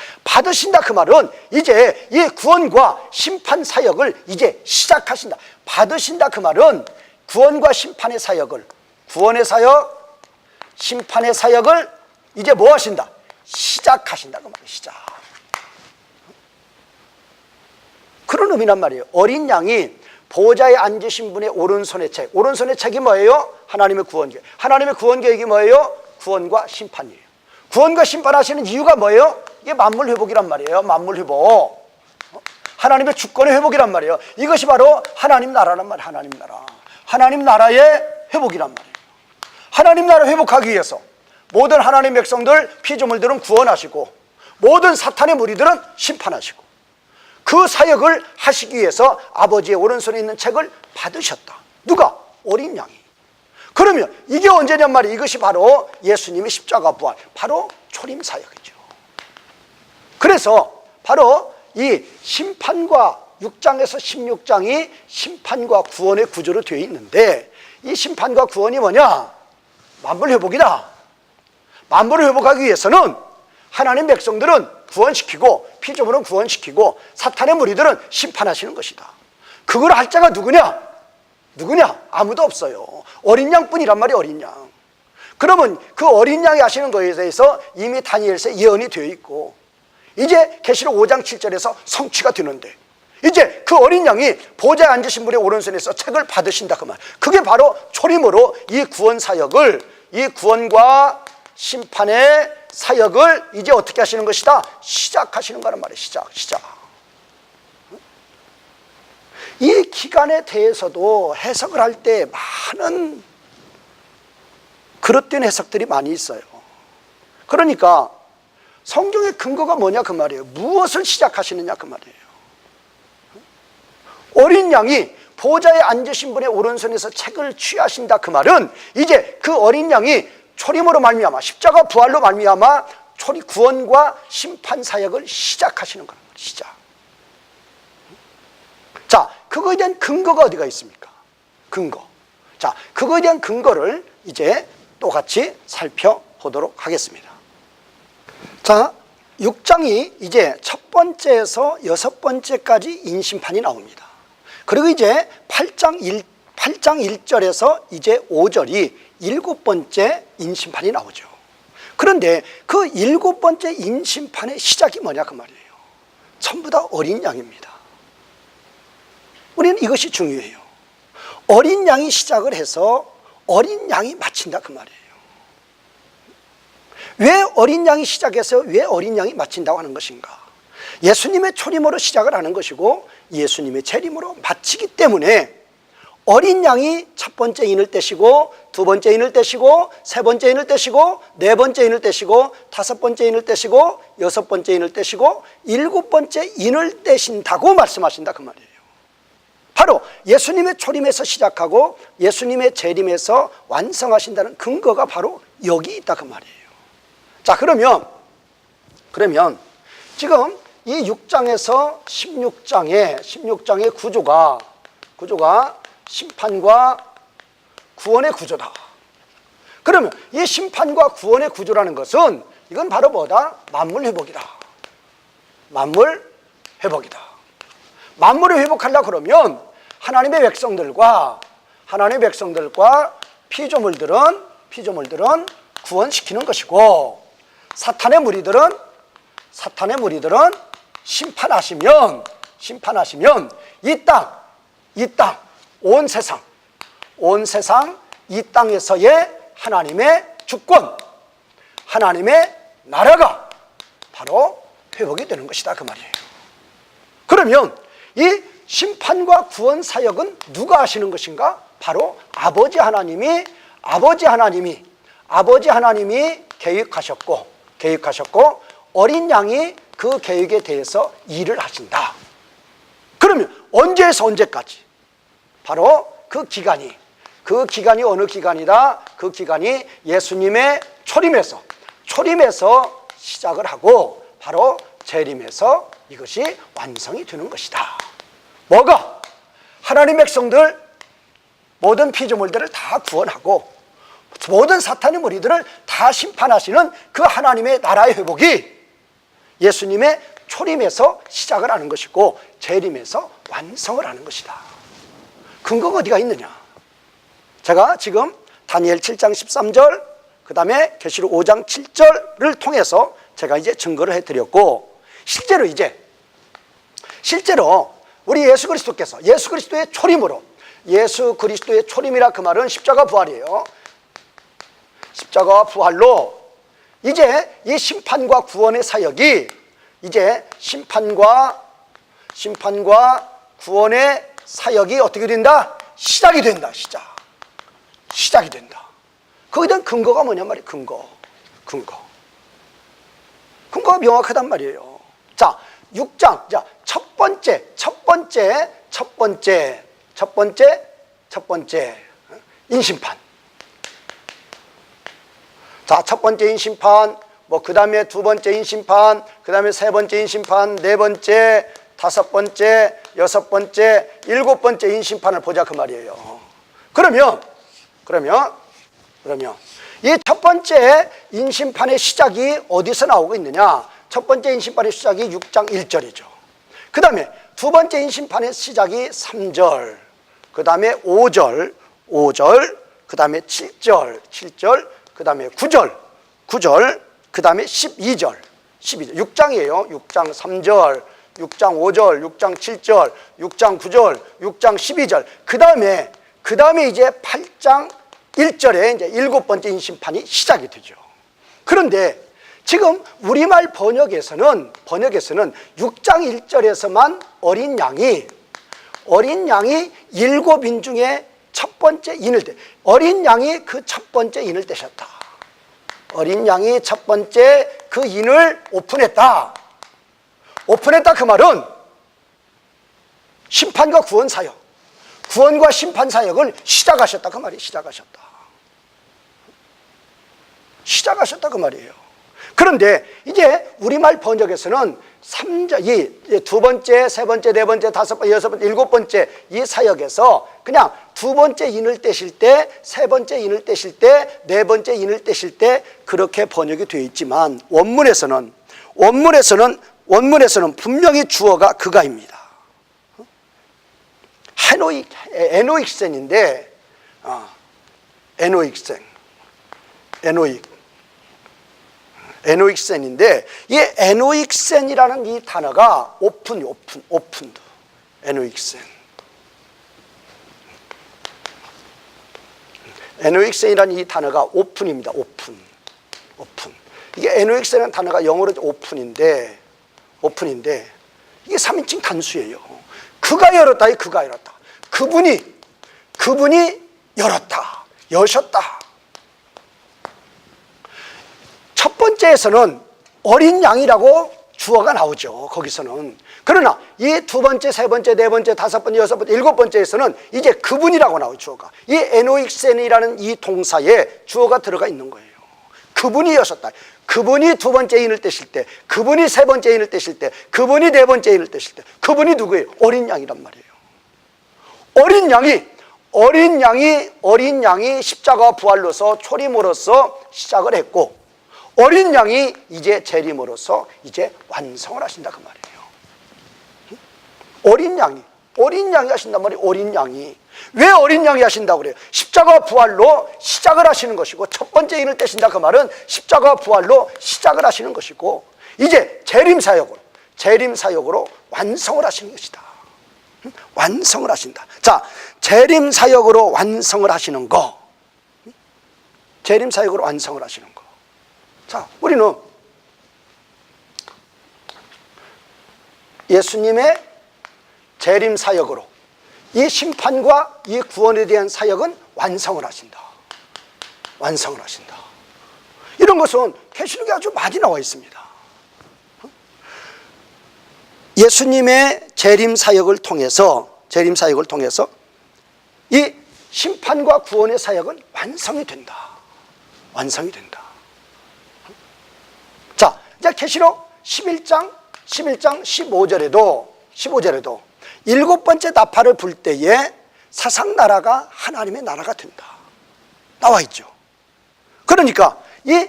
Speaker 1: 그 말은 이제 이 구원과 심판 사역을 이제 시작하신다. 받으신다 그 말은 구원과 심판의 사역을, 구원의 사역, 심판의 사역을 이제 뭐 하신다? 시작하신다 그 말이에요. 시작. 그런 의미란 말이에요. 어린 양이 보좌에 앉으신 분의 오른손의 책이 뭐예요? 하나님의 구원 계획. 하나님의 구원 계획이 뭐예요? 구원과 심판이에요. 구원과 심판하시는 이유가 뭐예요? 이게 만물 회복이란 말이에요. 만물 회복. 하나님의 주권의 회복이란 말이에요. 이것이 바로 하나님 나라란 말이에요. 하나님 나라. 하나님 나라의 회복이란 말이에요. 하나님 나라 회복하기 위해서 모든 하나님 백성들, 피조물들은 구원하시고 모든 사탄의 무리들은 심판하시고, 그 사역을 하시기 위해서 아버지의 오른손에 있는 책을 받으셨다. 누가? 어린 양이. 그러면 이게 언제냔 말이에요. 이것이 바로 예수님의 십자가 부활, 바로 초림 사역이죠. 그래서 바로 이 심판과 6장에서 16장이 심판과 구원의 구조로 되어 있는데, 이 심판과 구원이 뭐냐? 만물 회복이다. 만물을 회복하기 위해서는 하나님 백성들은 구원시키고 피조물은 구원시키고 사탄의 무리들은 심판하시는 것이다. 그걸 할 자가 누구냐? 아무도 없어요. 어린 양뿐이란 말이에요. 어린 양. 그러면 그 어린 양이 하시는 것에 대해서 이미 다니엘서에 예언이 되어 있고 이제 계시록 5장 7절에서 성취가 되는데, 이제 그 어린 양이 보좌에 앉으신 분의 오른손에서 책을 받으신다 그 말. 그게 바로 초림으로 이 구원 사역을, 이 구원과 심판의 사역을 이제 어떻게 하시는 것이다? 시작하시는 거란 말이에요. 시작. 이 기간에 대해서도 해석을 할 때 많은 그릇된 해석들이 많이 있어요. 그러니까 성경의 근거가 뭐냐 그 말이에요. 무엇을 시작하시느냐 그 말이에요. 어린 양이 보좌에 앉으신 분의 오른손에서 책을 취하신다 그 말은 이제 그 어린 양이 초림으로 말미암아, 십자가 부활로 말미암아 초리 구원과 심판 사역을 시작하시는 거란 말이에요. 시작. 자, 그거에 대한 근거가 어디가 있습니까? 근거. 자, 그거에 대한 근거를 이제 또 같이 살펴보도록 하겠습니다. 자, 6장이 이제 첫 번째에서 6번째까지 인심판이 나옵니다. 그리고 이제 8장 1절에서 이제 5절이 7번째 인심판이 나오죠. 그런데 그 7번째 인심판의 시작이 뭐냐 그 말이에요. 전부 다 어린 양입니다. 우리는 이것이 중요해요. 어린 양이 시작을 해서 어린 양이 마친다 그 말이에요. 왜 어린 양이 시작해서 왜 어린 양이 마친다고 하는 것인가? 예수님의 초림으로 시작을 하는 것이고 예수님의 재림으로 마치기 때문에 어린 양이 첫 번째 인을 떼시고 두 번째 인을 떼시고 세 번째 인을 떼시고 네 번째 인을 떼시고 다섯 번째 인을 떼시고 여섯 번째 인을 떼시고 일곱 번째 인을 떼신다고 말씀하신다 그 말이에요. 바로 예수님의 초림에서 시작하고 예수님의 재림에서 완성하신다는 근거가 바로 여기 있다 그 말이에요. 자, 그러면 지금 이 6장에서 16장의 구조가 심판과 구원의 구조다. 그러면 이 심판과 구원의 구조라는 것은 이건 바로 뭐다? 만물 회복이다. 만물 회복이다. 만물을 회복하려고 그러면 하나님의 백성들과 피조물들은 구원시키는 것이고 사탄의 무리들은 심판하시면 이 땅, 온 세상 이 땅에서의 하나님의 주권, 하나님의 나라가 바로 회복이 되는 것이다 그 말이에요. 그러면 이 심판과 구원 사역은 누가 하시는 것인가? 바로 아버지 하나님이 계획하셨고 어린 양이 그 계획에 대해서 일을 하신다. 그러면 언제에서 언제까지? 바로 그 기간이 어느 기간이다? 그 기간이 예수님의 초림에서 시작을 하고 바로 재림에서 이것이 완성이 되는 것이다. 뭐가? 하나님 백성들 모든 피조물들을 다 구원하고 모든 사탄의 무리들을 다 심판하시는 그 하나님의 나라의 회복이 예수님의 초림에서 시작을 하는 것이고 재림에서 완성을 하는 것이다. 근거가 어디가 있느냐? 제가 지금 다니엘 7장 13절 그 다음에 계시록 5장 7절을 통해서 제가 이제 증거를 해드렸고 실제로 우리 예수 그리스도께서 예수 그리스도의 초림이라 그 말은 십자가 부활이에요. 십자가와 부활로 이제 이 심판과 구원의 사역이 이제 심판과 구원의 사역이 어떻게 된다? 시작이 된다. 시작이 된다. 거기에 대한 근거가 뭐냐 말이에요. 근거가 명확하단 말이에요. 자, 6장. 자, 첫 번째 인심판. 자, 첫 번째 인심판, 그 다음에 두 번째 인심판, 그 다음에 세 번째 인심판, 네 번째, 다섯 번째, 여섯 번째, 일곱 번째 인심판을 보자 그 말이에요. 그러면 이 첫 번째 인심판의 시작이 어디서 나오고 있느냐? 첫 번째 인심판의 시작이 6장 1절이죠. 그 다음에 두 번째 인심판의 시작이 3절, 그 다음에 5절, 그 다음에 7절, 그 다음에 9절, 그 다음에 12절. 6장이에요. 6장 3절, 6장 5절, 6장 7절, 6장 9절, 6장 12절. 그 다음에 이제 8장 1절에 이제 일곱 번째 인심판이 시작이 되죠. 그런데 지금 우리말 번역에서는 6장 1절에서만 어린 양이 일곱 인 중에 첫 번째 인을 어린 양이 그 첫 번째 인을 떼셨다. 어린 양이 첫 번째 그 인을 오픈했다 그 말은 심판과 구원 사역, 구원과 심판 사역을 시작하셨다 그 말이 시작하셨다 그 말이에요. 그런데 이제 우리말 번역에서는 이 두 번째, 세 번째, 네 번째, 다섯 번째, 여섯 번째, 일곱 번째 이 사역에서 그냥 두 번째 인을 떼실 때, 세 번째 인을 떼실 때, 네 번째 인을 떼실 때 그렇게 번역이 되어 있지만 원문에서는 분명히 주어가 그가입니다. 에노익센인데 에노익센인데 이 에노익센이라는 이 단어가 오픈드 에노익센 에노익센이라는 이 단어가 오픈입니다. 오픈. 이게 에노익센이라는 단어가 영어로 오픈인데 이게 3인칭 단수예요. 그가 열었다. 그가 열었다. 그분이 열었다. 여셨다. 첫 번째에서는 어린 양이라고 주어가 나오죠. 거기서는. 그러나 이 두 번째, 세 번째, 네 번째, 다섯 번째, 여섯 번째, 일곱 번째에서는 이제 그분이라고 나오죠. 주어가. 이 에노익센이라는 이 동사에 주어가 들어가 있는 거예요. 그분이 여셨다. 그분이 두 번째 인을 떼실 때, 그분이 세 번째 인을 떼실 때, 그분이 네 번째 인을 떼실 때, 그분이 누구예요? 어린 양이란 말이에요. 어린 양이 십자가 부활로서 초림으로서 시작을 했고, 어린 양이 이제 재림으로서 이제 완성을 하신다 그 말이에요. 어린 양이 하신단 말이에요. 어린 양이. 왜 어린 양이 하신다고 그래요? 십자가 부활로 시작을 하시는 것이고, 첫 번째 인을 떼신다 그 말은 십자가 부활로 시작을 하시는 것이고, 이제 재림 사역으로 완성을 하시는 것이다. 완성을 하신다. 자, 재림 사역으로 완성을 하시는 거. 자, 우리는 예수님의 재림 사역으로 이 심판과 이 구원에 대한 사역은 완성을 하신다. 이런 것은 계시록에 아주 많이 나와 있습니다. 예수님의 재림 사역을 통해서 이 심판과 구원의 사역은 완성이 된다. 자, 이제 계시록 11장 15절에도 일곱 번째 나팔을 불 때에 사상나라가 하나님의 나라가 된다. 나와 있죠. 그러니까 이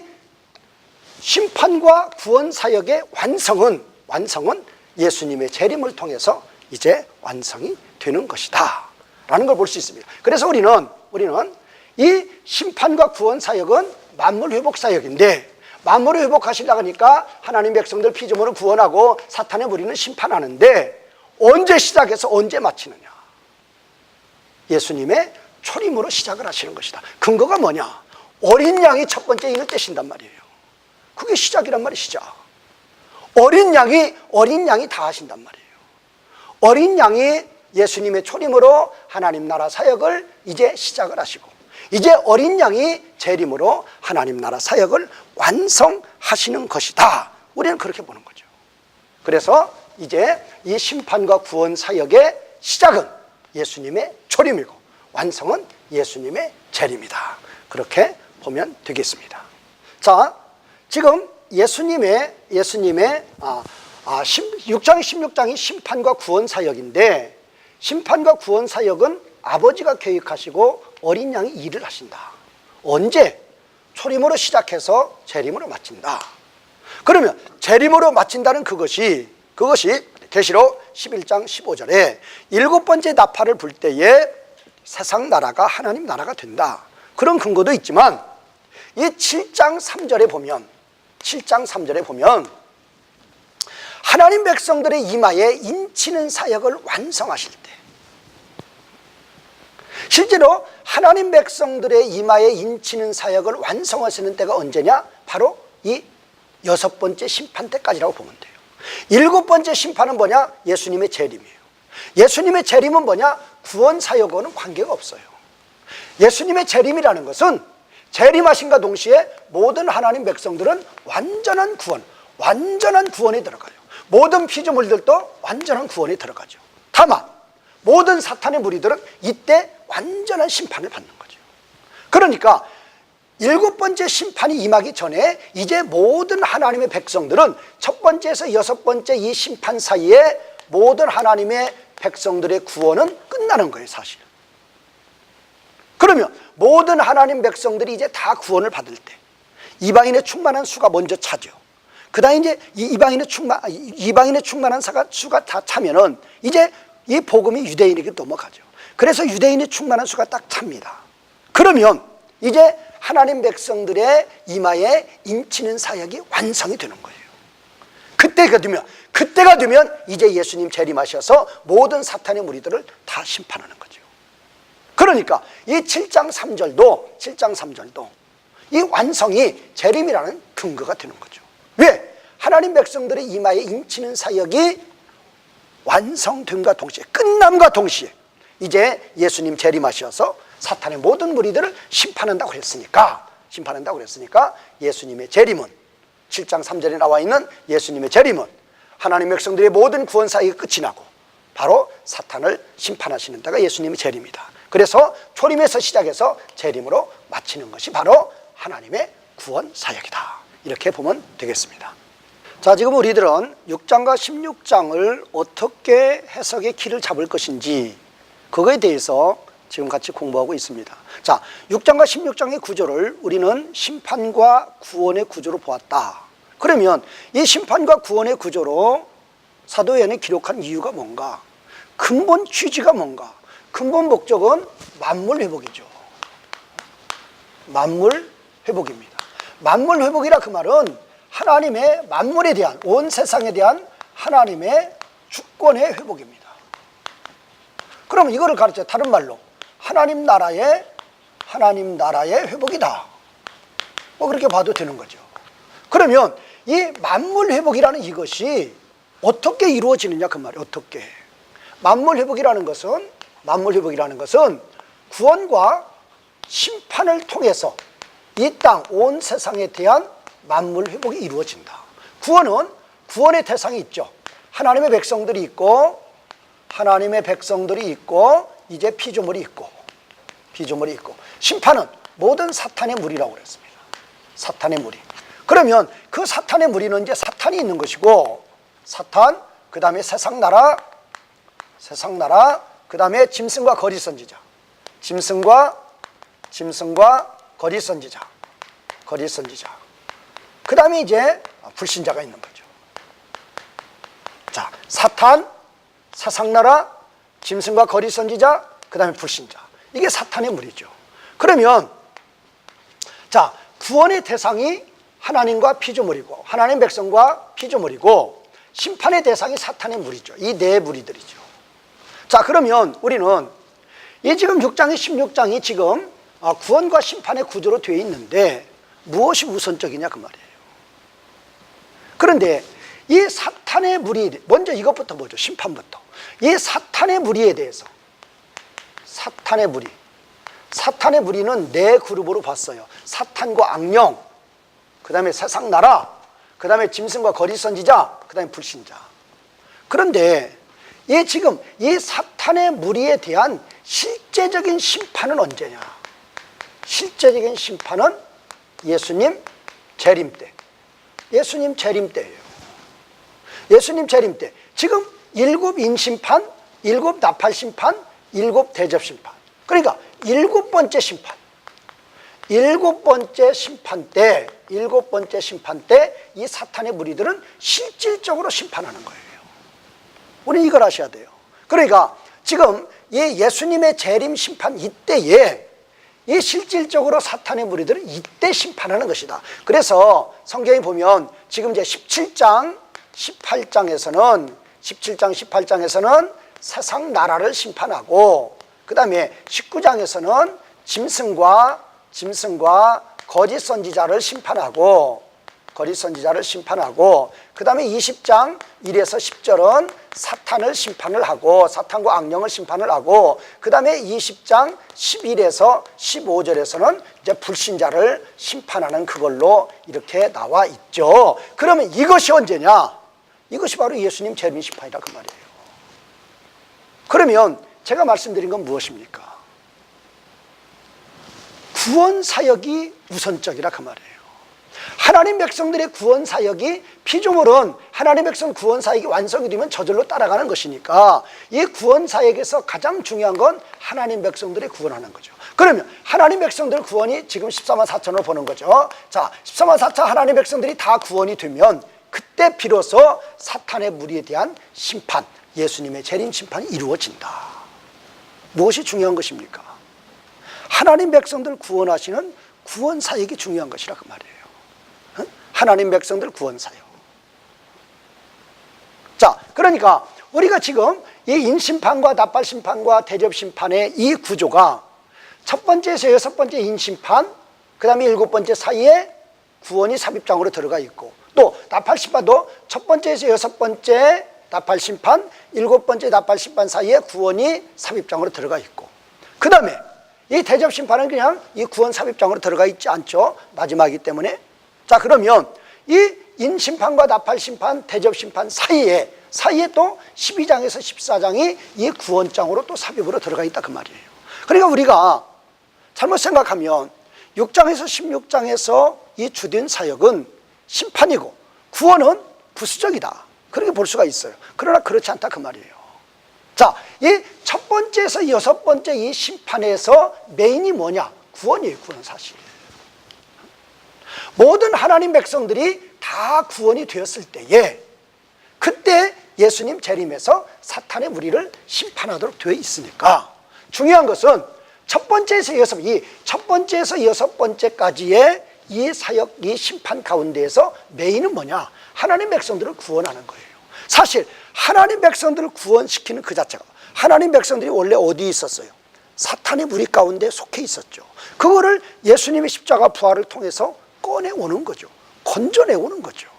Speaker 1: 심판과 구원 사역의 완성은 예수님의 재림을 통해서 이제 완성이 되는 것이다 라는 걸 볼 수 있습니다. 그래서 우리는 이 심판과 구원 사역은 만물 회복 사역인데, 만물을 회복하시려고 하니까 하나님 백성들 피조물을 구원하고 사탄의 무리는 심판하는데, 언제 시작해서 언제 마치느냐? 예수님의 초림으로 시작을 하시는 것이다. 근거가 뭐냐? 어린 양이 첫 번째 인을 떼신단 말이에요. 그게 시작이란 말이에요. 시작. 어린 양이 다 하신단 말이에요. 어린 양이 예수님의 초림으로 하나님 나라 사역을 이제 시작을 하시고, 이제 어린 양이 재림으로 하나님 나라 사역을 완성하시는 것이다. 우리는 그렇게 보는 거죠. 그래서 이제 이 심판과 구원 사역의 시작은 예수님의 초림이고, 완성은 예수님의 재림이다. 그렇게 보면 되겠습니다. 자, 지금 예수님의 6장 16장이 심판과 구원 사역인데, 심판과 구원 사역은 아버지가 계획하시고 어린 양이 일을 하신다. 언제? 초림으로 시작해서 재림으로 마친다. 그러면 재림으로 마친다는 그것이 계시록 11장 15절에 일곱 번째 나팔을 불 때에 세상 나라가 하나님 나라가 된다. 그런 근거도 있지만, 이 7장 3절에 보면 하나님 백성들의 이마에 인치는 사역을 완성하실 때, 실제로 하나님 백성들의 이마에 인치는 사역을 완성하시는 때가 언제냐? 바로 이 여섯 번째 심판 때까지라고 보면 돼요. 일곱 번째 심판은 뭐냐? 예수님의 재림이에요. 예수님의 재림은 뭐냐? 구원 사역과는 관계가 없어요. 예수님의 재림이라는 것은 재림하신과 동시에 모든 하나님 백성들은 완전한 구원에 들어가요. 모든 피조물들도 완전한 구원에 들어가죠. 다만 모든 사탄의 무리들은 이때 완전한 심판을 받는 거죠. 그러니까 일곱 번째 심판이 임하기 전에 이제 모든 하나님의 백성들은 첫 번째에서 여섯 번째 이 심판 사이에 모든 하나님의 백성들의 구원은 끝나는 거예요, 사실. 그러면 모든 하나님 백성들이 이제 다 구원을 받을 때 이방인의 충만한 수가 먼저 차죠. 그 다음에 이제 이방인의 충만한 수가 다 차면은 이제 이 복음이 유대인에게 넘어가죠. 그래서 유대인의 충만한 수가 딱 찹니다. 그러면 이제 하나님 백성들의 이마에 인치는 사역이 완성이 되는 거예요. 그때가 되면 이제 예수님 재림하셔서 모든 사탄의 무리들을 다 심판하는 거죠. 그러니까 이 7장 3절도 이 완성이 재림이라는 근거가 되는 거죠. 왜? 하나님 백성들의 이마에 임치는 사역이 완성됨과 동시에, 끝남과 동시에 이제 예수님 재림하셔서 사탄의 모든 무리들을 심판한다고 그랬으니까 예수님의 재림은, 7장 3절에 나와 있는 예수님의 재림은 하나님 백성들의 모든 구원 사역이 끝이 나고 바로 사탄을 심판하시는 데가 예수님의 재림이다. 그래서 초림에서 시작해서 재림으로 마치는 것이 바로 하나님의 구원 사역이다. 이렇게 보면 되겠습니다. 자, 지금 우리들은 6장과 16장을 어떻게 해석의 길을 잡을 것인지 그거에 대해서 지금 같이 공부하고 있습니다. 자, 6장과 16장의 구조를 우리는 심판과 구원의 구조로 보았다. 그러면 이 심판과 구원의 구조로 사도행전에 기록한 이유가 뭔가? 근본 취지가 뭔가? 근본 목적은 만물 회복이죠. 만물 회복입니다. 만물 회복이라 그 말은 하나님의 만물에 대한, 온 세상에 대한 하나님의 주권의 회복입니다. 그러면 이거를 가르쳐 다른 말로 하나님 나라의 회복이다. 뭐 그렇게 봐도 되는 거죠. 그러면 이 만물 회복이라는 이것이 어떻게 이루어지느냐 그 말이에요. 어떻게? 만물 회복이라는 것은 구원과 심판을 통해서 이 땅 온 세상에 대한 만물 회복이 이루어진다. 구원은 구원의 대상이 있죠. 하나님의 백성들이 있고 이제 피조물이 있고 심판은 모든 사탄의 무리라고 그랬습니다. 사탄의 무리. 그러면 그 사탄의 무리는 이제 사탄이 있는 것이고, 사탄, 그 다음에 세상 나라, 그 다음에 짐승과 거짓 선지자, 거짓 선지자, 그 다음에 이제 불신자가 있는 거죠. 자, 사탄, 세상나라, 짐승과 거짓 선지자, 그 다음에 불신자. 이게 사탄의 무리죠. 그러면 자, 구원의 대상이 하나님과 피조물이고, 하나님 백성과 피조물이고, 심판의 대상이 사탄의 무리죠. 이 네 무리들이죠. 자, 그러면 우리는 이 지금 6장이 16장이 지금 구원과 심판의 구조로 되어 있는데 무엇이 우선적이냐 그 말이에요. 그런데 이 사탄의 무리, 먼저 이것부터 보죠. 심판부터. 이 사탄의 무리에 대해서, 사탄의 무리는 네 그룹으로 봤어요. 사탄과 악령, 그 다음에 세상 나라, 그 다음에 짐승과 거짓 선지자, 그 다음에 불신자. 그런데 지금 이 사탄의 무리에 대한 실제적인 심판은 언제냐? 실제적인 심판은 예수님 재림 때. 예수님 재림 때예요. 예수님 재림 때. 지금 7 인심판, 7 나팔 심판, 7 대접 심판. 그러니까 7번째 심판. 7번째 심판 때 이 사탄의 무리들은 실질적으로 심판하는 거예요. 우리는 이걸 아셔야 돼요. 그러니까 지금 이 예수님의 재림 심판 이때에 이 실질적으로 사탄의 무리들은 이때 심판하는 것이다. 그래서 성경에 보면 지금 이제 17장 18장에서는 세상 나라를 심판하고, 그 다음에 19장에서는 짐승과 거짓 선지자를 심판하고, 그 다음에 20장 1에서 10절은 사탄을 심판을 하고, 사탄과 악령을 심판을 하고, 그 다음에 20장 11에서 15절에서는 이제 불신자를 심판하는 그걸로 이렇게 나와 있죠. 그러면 이것이 언제냐? 이것이 바로 예수님 재림 심판이다 그 말이에요. 그러면 제가 말씀드린 건 무엇입니까? 구원 사역이 우선적이라 그 말이에요. 하나님 백성들의 구원 사역이, 피조물은 하나님 백성 구원 사역이 완성이 되면 저절로 따라가는 것이니까 이 구원 사역에서 가장 중요한 건 하나님 백성들의 구원하는 거죠. 그러면 하나님 백성들 구원이 지금 14만 4천으로 보는 거죠. 자, 14만 4천 하나님 백성들이 다 구원이 되면 그때 비로소 사탄의 무리에 대한 심판, 예수님의 재림 심판이 이루어진다. 무엇이 중요한 것입니까? 하나님 백성들 구원하시는 구원 사역이 중요한 것이라 그 말이에요. 하나님 백성들 구원 사역. 자, 그러니까 우리가 지금 이 인심판과 나팔심판과 대접심판의 이 구조가 첫 번째에서 여섯 번째 인심판, 그 다음에 일곱 번째 사이에 구원이 삽입장으로 들어가 있고, 또 나팔심판도 첫 번째에서 여섯 번째 나팔심판, 일곱 번째 나팔심판 사이에 구원이 삽입장으로 들어가 있고, 그 다음에 이 대접심판은 그냥 이 구원 삽입장으로 들어가 있지 않죠. 마지막이기 때문에. 자, 그러면 이 인심판과 나팔심판, 대접심판 사이에 또 12장에서 14장이 이 구원장으로 또 삽입으로 들어가 있다 그 말이에요. 그러니까 우리가 잘못 생각하면 6장에서 16장에서 이 주된 사역은 심판이고 구원은 부수적이다, 그렇게 볼 수가 있어요. 그러나 그렇지 않다 그 말이에요. 자, 이 첫 번째에서 여섯 번째 이 심판에서 메인이 뭐냐? 구원이에요. 구원 사실. 모든 하나님 백성들이 다 구원이 되었을 때에, 그때 예수님 재림에서 사탄의 무리를 심판하도록 되어 있으니까, 중요한 것은 첫 번째에서 여섯 번째까지의 이 사역, 이 심판 가운데에서 메인은 뭐냐? 하나님 백성들을 구원하는 거예요. 사실 하나님 백성들을 구원시키는 그 자체가, 하나님 백성들이 원래 어디 있었어요? 사탄의 무리 가운데 속해 있었죠. 그거를 예수님의 십자가 부활을 통해서 꺼내오는 거죠. 건져내오는 거죠.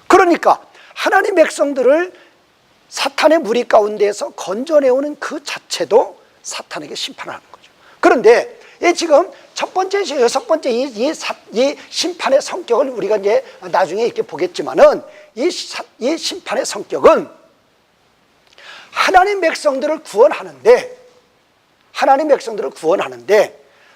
Speaker 1: 그러니까 하나님 백성들을 사탄의 무리 가운데에서 건져내오는 그 자체도 사탄에게 심판을 하는 거죠. 그런데 지금 첫 번째에서 여섯 번째 이 심판의 성격을 우리가 이제 나중에 이렇게 보겠지만은, 이 심판의 성격은 하나님 백성들을 구원하는데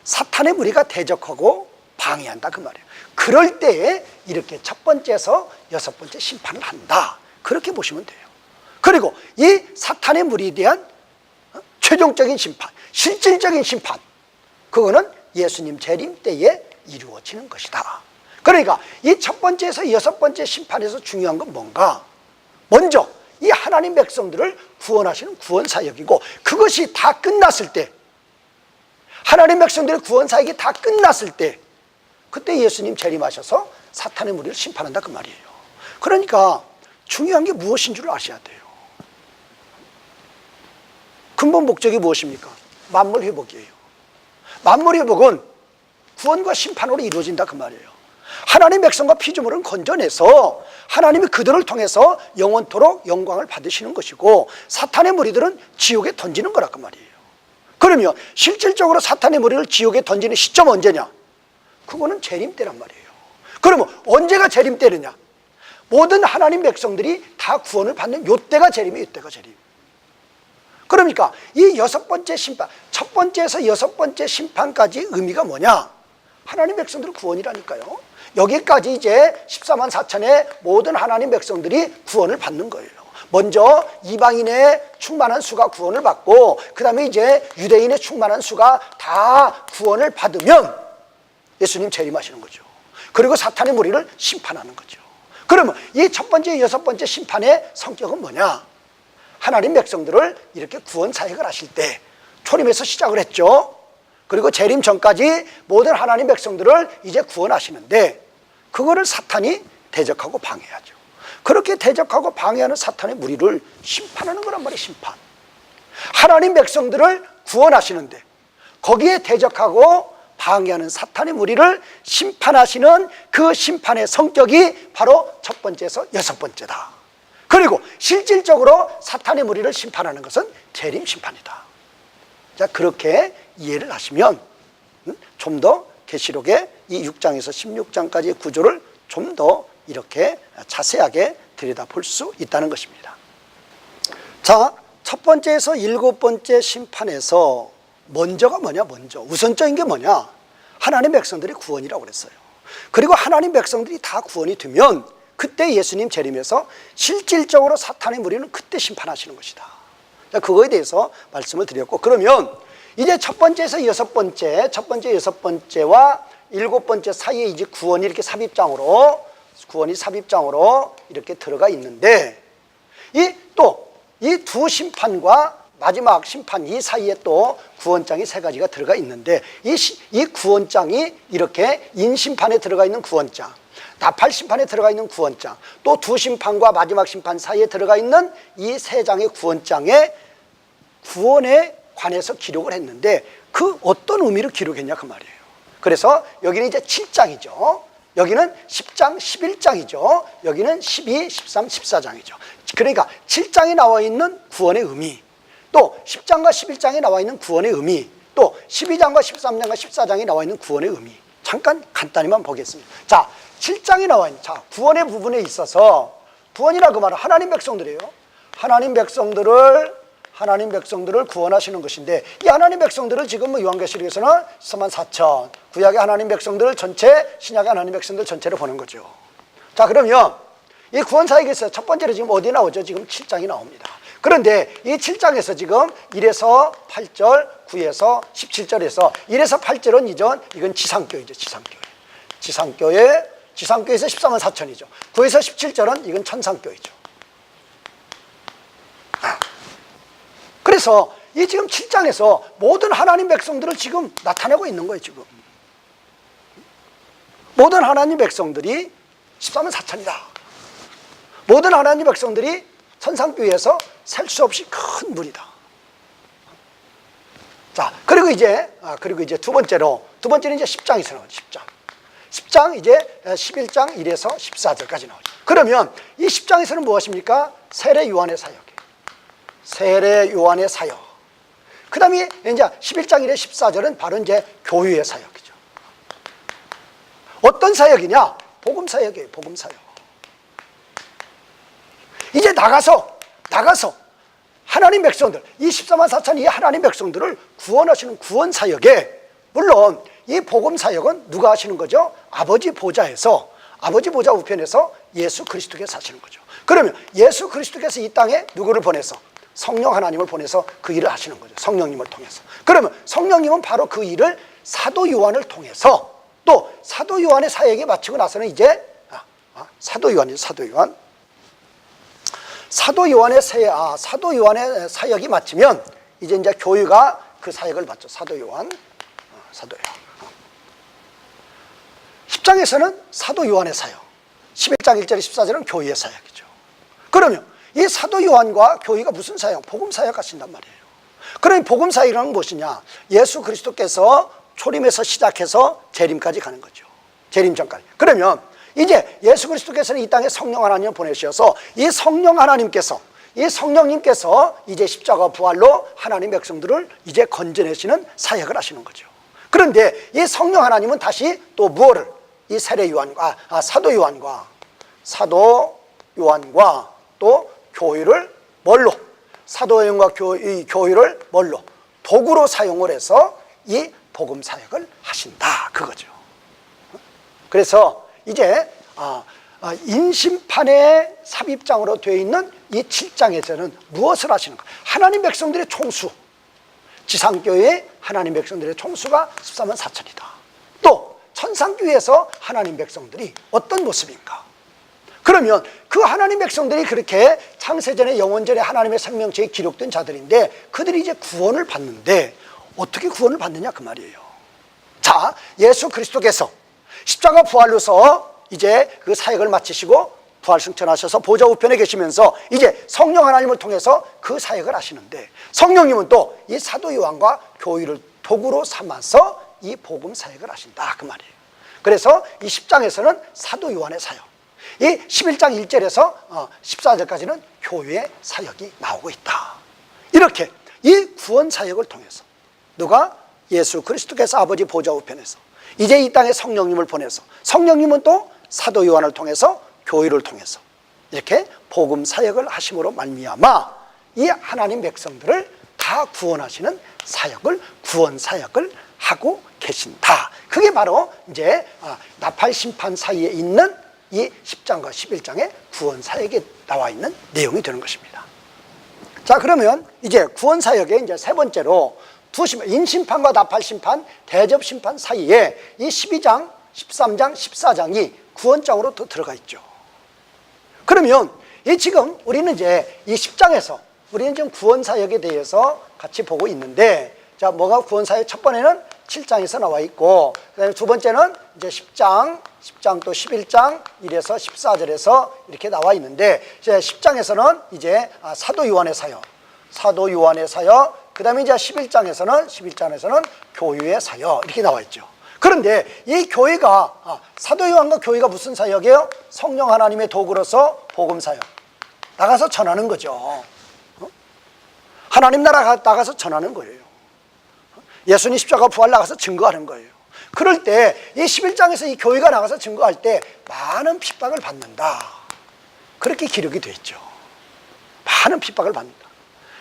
Speaker 1: 사탄의 무리가 대적하고 방해한다 그 말이에요. 그럴 때에 이렇게 첫 번째에서 여섯 번째 심판을 한다, 그렇게 보시면 돼요. 그리고 이 사탄의 무리에 대한 최종적인 심판, 실질적인 심판, 그거는 예수님 재림 때에 이루어지는 것이다. 그러니까 이 첫 번째에서 여섯 번째 심판에서 중요한 건 뭔가? 먼저 이 하나님 백성들을 구원하시는 구원사역이고, 그것이 다 끝났을 때, 하나님 백성들의 구원사역이 다 끝났을 때, 그때 예수님 재림하셔서 사탄의 무리를 심판한다 그 말이에요. 그러니까 중요한 게 무엇인 줄 아셔야 돼요. 근본 목적이 무엇입니까? 만물 회복이에요. 만물 회복은 구원과 심판으로 이루어진다 그 말이에요. 하나님 백성과 피조물은 건져내서 하나님이 그들을 통해서 영원토록 영광을 받으시는 것이고, 사탄의 무리들은 지옥에 던지는 거라 그 말이에요. 그러면 실질적으로 사탄의 무리를 지옥에 던지는 시점은 언제냐? 그거는 재림 때란 말이에요. 그러면 언제가 재림 때느냐? 모든 하나님 백성들이 다 구원을 받는 요때가 재림이에요. 요때가 재림. 그러니까 이 여섯 번째 심판, 첫 번째에서 여섯 번째 심판까지 의미가 뭐냐? 하나님 백성들의 구원이라니까요. 여기까지 이제 14만 4천의 모든 하나님 백성들이 구원을 받는 거예요. 먼저 이방인의 충만한 수가 구원을 받고, 그 다음에 이제 유대인의 충만한 수가 다 구원을 받으면 예수님 재림하시는 거죠. 그리고 사탄의 무리를 심판하는 거죠. 그러면 이 첫 번째, 여섯 번째 심판의 성격은 뭐냐? 하나님 백성들을 이렇게 구원 사역을 하실 때 초림에서 시작을 했죠. 그리고 재림 전까지 모든 하나님 백성들을 이제 구원하시는데, 그거를 사탄이 대적하고 방해하죠. 그렇게 대적하고 방해하는 사탄의 무리를 심판하는 거란 말이에요. 심판. 하나님 백성들을 구원하시는데 거기에 대적하고 방해하는 사탄의 무리를 심판하시는 그 심판의 성격이 바로 첫 번째에서 여섯 번째다. 그리고 실질적으로 사탄의 무리를 심판하는 것은 재림 심판이다. 자, 그렇게 이해를 하시면 좀 더 계시록의 이 6장에서 16장까지의 구조를 좀 더 이렇게 자세하게 들여다볼 수 있다는 것입니다. 자, 첫 번째에서 일곱 번째 심판에서 먼저가 뭐냐? 먼저 우선적인 게 뭐냐? 하나님 백성들의 구원이라고 그랬어요. 그리고 하나님 백성들이 다 구원이 되면 그때 예수님 재림에서 실질적으로 사탄의 무리는 그때 심판하시는 것이다. 그거에 대해서 말씀을 드렸고, 그러면 이제 첫 번째에서 여섯 번째, 첫 번째 여섯 번째와 일곱 번째 사이에 이제 구원이 이렇게 삽입장으로 이렇게 들어가 있는데, 이 두 심판과 마지막 심판 이 사이에 또 구원장이 세 가지가 들어가 있는데, 이 구원장이 이렇게 인심판에 들어가 있는 구원장, 나팔심판에 들어가 있는 구원장, 또 두 심판과 마지막 심판 사이에 들어가 있는 이 세 장의 구원장에 구원에 관해서 기록을 했는데, 그 어떤 의미를 기록했냐 그 말이에요. 그래서 여기는 이제 7장이죠. 여기는 10장, 11장이죠. 여기는 12, 13, 14장이죠. 그러니까 7장에 나와 있는 구원의 의미, 또 10장과 11장에 나와 있는 구원의 의미, 또 12장과 13장과 14장에 나와 있는 구원의 의미, 잠깐 간단히만 보겠습니다. 자, 7장에 나와 있는 구원의 부분에 있어서, 구원이라 그 말은 하나님 백성들이에요. 하나님 백성들을 구원하시는 것인데, 이 하나님 백성들을 지금 요한계시록에서는 14만 4천, 구약의 하나님 백성들 전체, 신약의 하나님 백성들 전체를 보는 거죠. 자, 그러면 이 구원 사역에서 첫 번째로 지금 어디 나오죠? 지금 7장이 나옵니다. 그런데 이 7장에서 지금 1에서 8절, 9에서 17절에서 1에서 8절은 이건 지상교회죠. 지상교회에서 14만 4천이죠. 9에서 17절은 이건 천상교회죠. 그래서 이 지금 7장에서 모든 하나님 백성들을 지금 나타내고 있는 거예요. 지금 모든 하나님 백성들이 14만 4천이다. 모든 하나님 백성들이 천상교회에서 셀 수 없이 큰 물이다. 자, 그리고 이제 두 번째는 이제 10장에서 나오죠. 10장 이제 11장 1에서 14절까지 나오죠. 그러면 이 10장에서는 무엇입니까? 세례 요한의 사역이에요. 세례 요한의 사역. 그 다음에 이제 11장 1에 14절은 바로 이제 교회의 사역이죠. 어떤 사역이냐? 복음 사역이에요. 복음 사역. 이제 나가서 하나님 백성들, 이 14만 4천 이 하나님 백성들을 구원하시는 구원 사역에, 물론 이 복음 사역은 누가 하시는 거죠? 아버지 보좌 우편에서 예수 그리스도께서 하시는 거죠. 그러면 예수 그리스도께서 이 땅에 누구를 보내서? 성령 하나님을 보내서 그 일을 하시는 거죠. 성령님을 통해서. 그러면 성령님은 바로 그 일을 사도 요한을 통해서, 또 사도 요한의 사역에 마치고 나서는 이제 사도 요한의 사역이 마치면 이제 교회가 그 사역을 받죠. 사도 요한. 10장에서는 사도 요한의 사역, 11장 1절 14절은 교회의 사역이죠. 그러면 이 사도 요한과 교회가 무슨 사역? 복음 사역 하신단 말이에요. 그러면 복음 사역이라는 무엇이냐? 예수 그리스도께서 초림에서 시작해서 재림까지 가는 거죠. 재림 전까지. 그러면 이제 예수 그리스도께서는 이 땅에 성령 하나님을 보내셔서 이 성령님께서 이제 십자가 부활로 하나님 백성들을 이제 건져내시는 사역을 하시는 거죠. 그런데 이 성령 하나님은 다시 또 무엇을? 이 세례 요한과 사도 요한과 또 교회를 뭘로? 사도 요한과 교회를 뭘로? 도구로 사용을 해서 이 복음 사역을 하신다, 그거죠. 그래서 이제 인심판의 삽입장으로 되어 있는 이 7장에서는 무엇을 하시는가? 하나님 백성들의 총수, 지상교회의 하나님 백성들의 총수가 14만 4천이다. 또 천상교회에서 하나님 백성들이 어떤 모습인가? 그러면 그 하나님 백성들이 그렇게 창세전에 영원전에 하나님의 생명체에 기록된 자들인데, 그들이 이제 구원을 받는데 어떻게 구원을 받느냐 그 말이에요. 자, 예수 그리스도께서 십자가 부활로서 이제 그 사역을 마치시고 부활승천하셔서 보좌 우편에 계시면서 이제 성령 하나님을 통해서 그 사역을 하시는데, 성령님은 또 이 사도 요한과 교회를 도구로 삼아서 이 복음 사역을 하신다, 그 말이에요. 그래서 이 10장에서는 사도 요한의 사역, 이 11장 1절에서 14절까지는 교회의 사역이 나오고 있다. 이렇게 이 구원 사역을 통해서 누가? 예수 그리스도께서 아버지 보좌 우편에서 이제 이 땅에 성령님을 보내서, 성령님은 또 사도 요한을 통해서 교회를 통해서 이렇게 복음 사역을 하심으로 말미암아 이 하나님 백성들을 다 구원하시는 사역을, 구원 사역을 하고 계신다. 그게 바로 이제 나팔 심판 사이에 있는 이 10장과 11장의 구원 사역에 나와 있는 내용이 되는 것입니다. 자, 그러면 이제 구원 사역의 이제 세 번째로 인심판과 나팔 심판, 대접 심판 사이에 이 12장, 13장, 14장이 구원장으로 또 들어가 있죠. 그러면 이 지금 우리는 이제 이 10장에서 우리는 지금 구원 사역에 대해서 같이 보고 있는데, 자, 뭐가 구원 사역? 첫 번에는 7장에서 나와 있고, 그다음에 두 번째는 이제 10장 또 11장 1에서 14절에서 이렇게 나와 있는데, 이제 10장에서는 이제 사도 요한의 사역, 그 다음에 이제 11장에서는 교회의 사역 이렇게 나와 있죠. 그런데 이 교회가 사도 요한과 교회가 무슨 사역이에요? 성령 하나님의 도구로서 복음 사역 나가서 전하는 거죠. 하나님 나라 나가서 전하는 거예요. 예수님 십자가 부활 나가서 증거하는 거예요. 그럴 때 이 11장에서 이 교회가 나가서 증거할 때 많은 핍박을 받는다, 그렇게 기록이 되어 있죠. 많은 핍박을 받는다.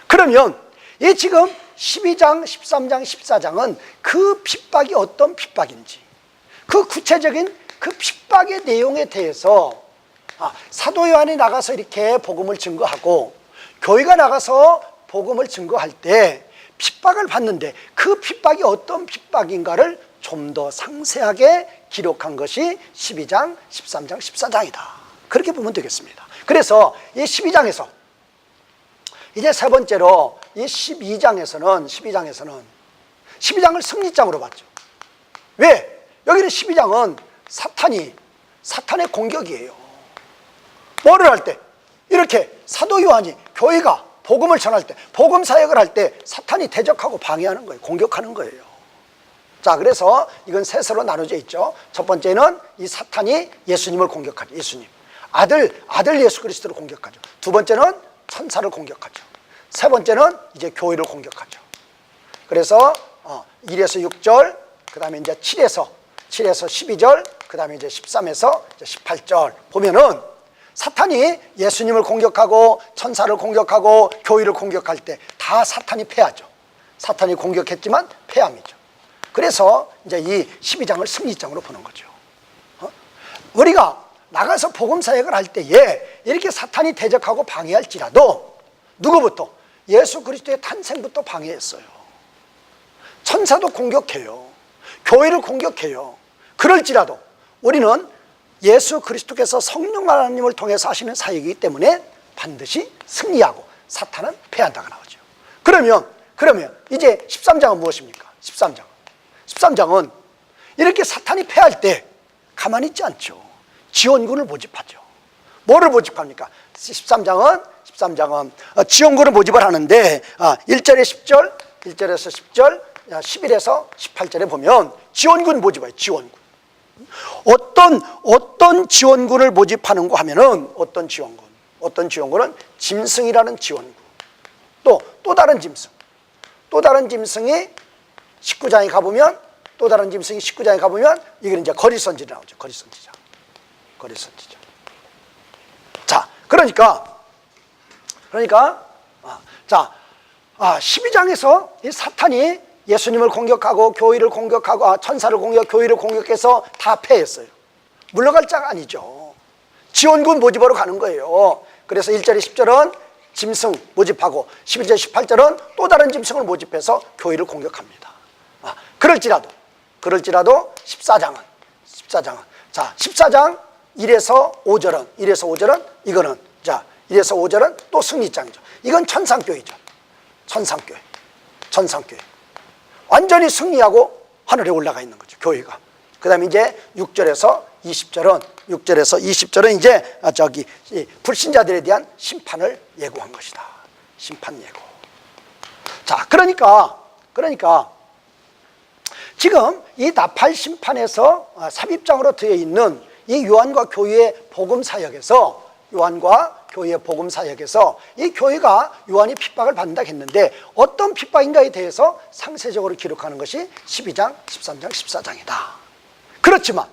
Speaker 1: 그러면 이 지금 12장, 13장, 14장은 그 핍박이 어떤 핍박인지, 그 구체적인 그 핍박의 내용에 대해서 사도 요한이 나가서 이렇게 복음을 증거하고 교회가 나가서 복음을 증거할 때 핍박을 받는데 그 핍박이 어떤 핍박인가를 좀 더 상세하게 기록한 것이 12장, 13장, 14장이다. 그렇게 보면 되겠습니다. 그래서 이 12장에서 이제 세 번째로 이 12장에서는 12장을 승리장으로 봤죠. 왜? 여기는 12장은 사탄의 공격이에요. 뭐를 할 때? 이렇게 사도 요한이 교회가 복음을 전할 때, 복음 사역을 할 때 사탄이 대적하고 방해하는 거예요. 공격하는 거예요. 자, 그래서 이건 셋으로 나눠져 있죠. 첫 번째는 이 사탄이 예수님을 공격하죠. 예수님. 아들 예수 그리스도를 공격하죠. 두 번째는 천사를 공격하죠. 세 번째는 이제 교회를 공격하죠. 그래서 1에서 6절, 그 다음에 이제 7에서 12절, 그 다음에 이제 13에서 18절 보면은 사탄이 예수님을 공격하고 천사를 공격하고 교회를 공격할 때 다 사탄이 패하죠. 사탄이 공격했지만 패함이죠. 그래서 이제 이 12장을 승리장으로 보는 거죠. 우리가 나가서 복음 사역을 할 때에 이렇게 사탄이 대적하고 방해할지라도 누구부터? 예수 그리스도의 탄생부터 방해했어요. 천사도 공격해요. 교회를 공격해요. 그럴지라도 우리는 예수 그리스도께서 성령 하나님을 통해서 하시는 사역이기 때문에 반드시 승리하고 사탄은 패한다가 나오죠. 그러면 이제 13장은 무엇입니까? 13장은 이렇게 사탄이 패할 때 가만히 있지 않죠. 지원군을 모집하죠. 뭐를 모집합니까? 13장은 지원군을 모집을 하는데 1절에 10절, 1절에서 10절, 11에서 18절에 보면 지원군 모집해요. 지원군. 어떤 지원군을 모집하는가 하면은 어떤 지원군은 짐승이라는 지원군. 또 다른 짐승이 19장에 가보면 이건 이제 거리선지자 나오죠. 거리선지자. 자, 그러니까 12장에서 이 사탄이 예수님을 공격하고 교회를 공격하고 천사를 교회를 공격해서 다 패했어요. 물러갈 자가 아니죠. 지원군 모집하러 가는 거예요. 그래서 1절에 10절은 짐승 모집하고 11절 18절은 또 다른 짐승을 모집해서 교회를 공격합니다. 그럴지라도 14장은 자, 14장 1에서 5절은 이거는 1에서 5절은 또 승리장이죠. 이건 천상교회죠. 천상교회. 완전히 승리하고 하늘에 올라가 있는 거죠. 교회가. 그 다음에 이제 6절에서 20절은 이제 불신자들에 대한 심판을 예고한 것이다. 심판 예고. 자, 그러니까 지금 이 나팔 심판에서 삽입장으로 되어 있는 이 요한과 교회의 복음 사역에서 이 교회가 요한이 핍박을 받는다 했는데 어떤 핍박인가에 대해서 상세적으로 기록하는 것이 12장, 13장, 14장이다. 그렇지만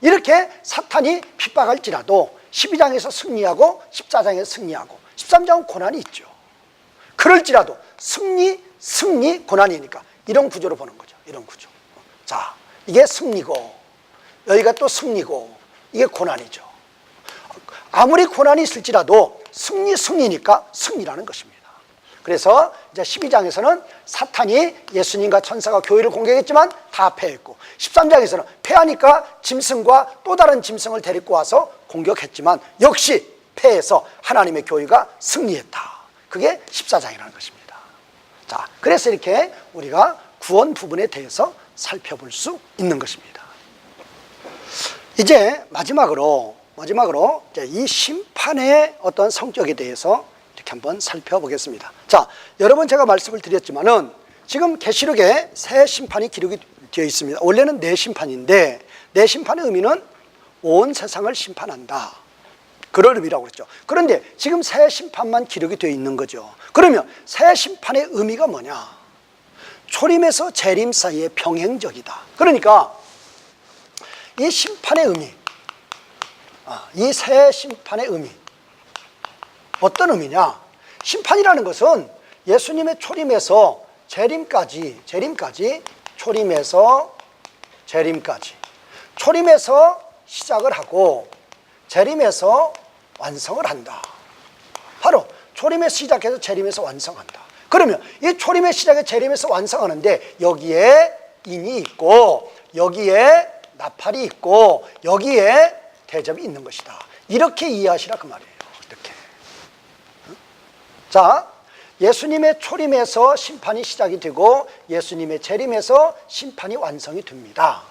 Speaker 1: 이렇게 사탄이 핍박할지라도 12장에서 승리하고 14장에서 승리하고 13장은 고난이 있죠. 그럴지라도 승리, 고난이니까 이런 구조로 보는 거죠. 이런 구조. 자, 이게 승리고 여기가 또 승리고 이게 고난이죠. 아무리 고난이 있을지라도 승리니까 승리라는 것입니다. 그래서 이제 12장에서는 사탄이 예수님과 천사가 교회를 공격했지만 다 패했고 13장에서는 패하니까 짐승과 또 다른 짐승을 데리고 와서 공격했지만 역시 패해서 하나님의 교회가 승리했다. 그게 14장이라는 것입니다. 자, 그래서 이렇게 우리가 구원 부분에 대해서 살펴볼 수 있는 것입니다. 이제 마지막으로 이제 이 심판의 어떤 성격에 대해서 이렇게 한번 살펴보겠습니다. 자, 여러분 제가 말씀을 드렸지만은 지금 계시록에 새 심판이 기록이 되어 있습니다. 원래는 내 심판인데 내 심판의 의미는 온 세상을 심판한다, 그런 의미라고 그랬죠. 그런데 지금 새 심판만 기록이 되어 있는 거죠. 그러면 새 심판의 의미가 뭐냐? 초림에서 재림 사이의 병행적이다. 그러니까 이 심판의 의미, 이 새 심판의 의미, 어떤 의미냐? 심판이라는 것은 예수님의 초림에서 재림까지, 초림에서 재림까지, 초림에서 시작을 하고 재림에서 완성을 한다. 바로 초림에서 시작해서 재림에서 완성한다. 그러면 이 초림의 시작에 재림에서 완성하는데 여기에 인이 있고 여기에 나팔이 있고 여기에 대접이 있는 것이다. 이렇게 이해하시라 그 말이에요. 이렇게. 자, 예수님의 초림에서 심판이 시작이 되고 예수님의 재림에서 심판이 완성이 됩니다.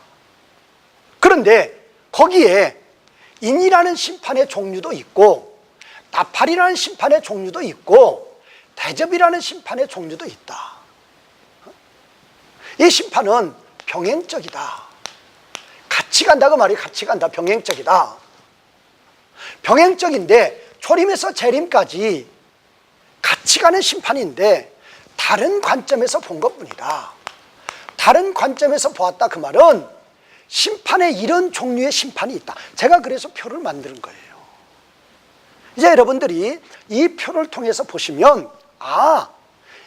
Speaker 1: 그런데 거기에 인이라는 심판의 종류도 있고 나팔이라는 심판의 종류도 있고 대접이라는 심판의 종류도 있다. 이 심판은 병행적이다. 같이 간다고 말이 같이 간다. 병행적이다. 병행적인데 초림에서 재림까지 같이 가는 심판인데 다른 관점에서 본 것뿐이다. 다른 관점에서 보았다 그 말은 심판에 이런 종류의 심판이 있다. 제가 그래서 표를 만드는 거예요. 이제 여러분들이 이 표를 통해서 보시면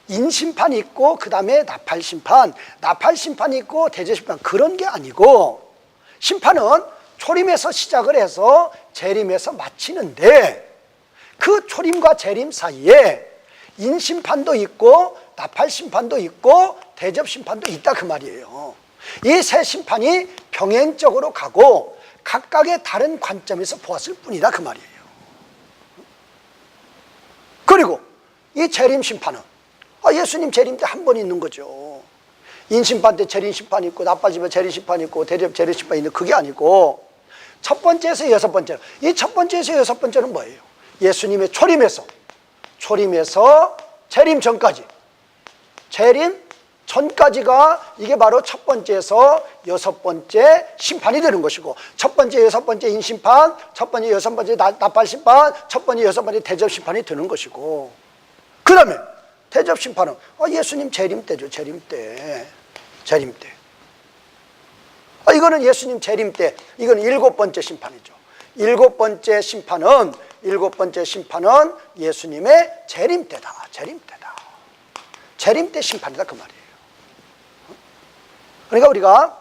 Speaker 1: 인심판이 있고 그 다음에 나팔심판이 있고 대제심판, 그런 게 아니고 심판은 초림에서 시작을 해서 재림에서 마치는데 그 초림과 재림 사이에 인심판도 있고 나팔심판도 있고 대접심판도 있다 그 말이에요. 이 세 심판이 병행적으로 가고 각각의 다른 관점에서 보았을 뿐이다 그 말이에요. 그리고 이 재림심판은 예수님 재림 때 한 번 있는 거죠. 인심판 때 재림심판이 있고 나팔심판 재림심판이 있고 대접 재림심판이 있는, 그게 아니고 첫 번째에서 여섯 번째, 이 첫 번째에서 여섯 번째는 뭐예요? 예수님의 초림에서 재림 전까지, 재림 전까지가 이게 바로 첫 번째에서 여섯 번째 심판이 되는 것이고, 첫 번째 여섯 번째 인심판, 첫 번째 여섯 번째 나팔심판, 첫 번째 여섯 번째 대접심판이 되는 것이고, 그 다음에 대접심판은 예수님 재림 때죠. 재림 때. 이거는 예수님 재림 때, 이건 일곱 번째 심판이죠. 일곱 번째 심판은 예수님의 재림 때다. 재림 때 심판이다 그 말이에요. 그러니까 우리가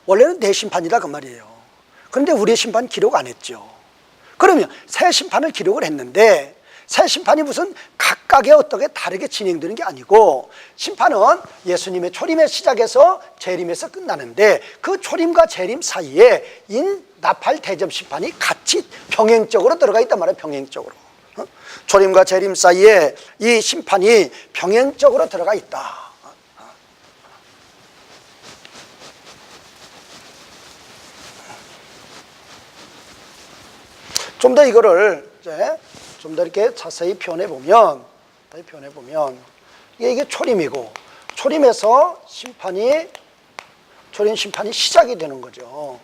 Speaker 1: 원래는 내 심판이다 그 말이에요. 그런데 우리의 심판 기록 안 했죠. 그러면 새 심판을 기록을 했는데 새 심판이 무슨 각각의 어떻게 다르게 진행되는 게 아니고, 심판은 예수님의 초림의 시작에서 재림에서 끝나는데 그 초림과 재림 사이에 나팔 대접 심판이 같이 병행적으로 들어가 있단 말이에요. 병행적으로. 초림과 재림 사이에 이 심판이 병행적으로 들어가 있다. 좀 더 이거를 좀 더 이렇게 자세히 표현해 보면 이게 초림이고, 초림에서 초림 심판이 시작이 되는 거죠.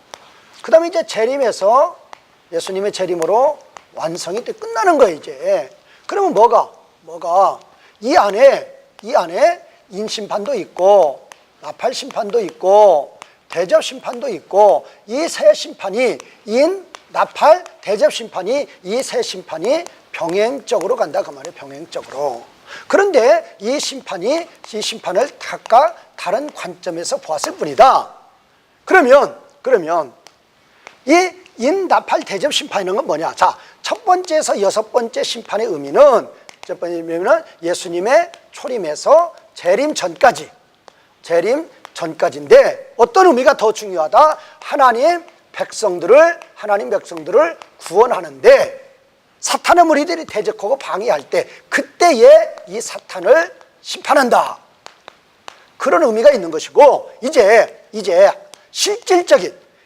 Speaker 1: 그 다음에 이제 재림에서 예수님의 재림으로 완성이 돼 끝나는 거예요 이제. 그러면 뭐가 이 안에 인심판도 있고 나팔심판도 있고 대접심판도 있고, 이 세 심판이 나팔 대접심판이, 이 세 심판이 병행적으로 간다 그 말이에요. 병행적으로. 그런데 이 심판을 각각 다른 관점에서 보았을 뿐이다. 그러면 이 나팔 대접 심판이라는 건 뭐냐? 자, 첫 번째에서 여섯 번째 심판의 의미는, 첫 번째 의미는 예수님의 초림에서 재림 전까지인데 어떤 의미가 더 중요하다? 하나님 백성들을 구원하는데 사탄의 무리들이 대적하고 방해할 때, 그때에 이 사탄을 심판한다, 그런 의미가 있는 것이고, 이제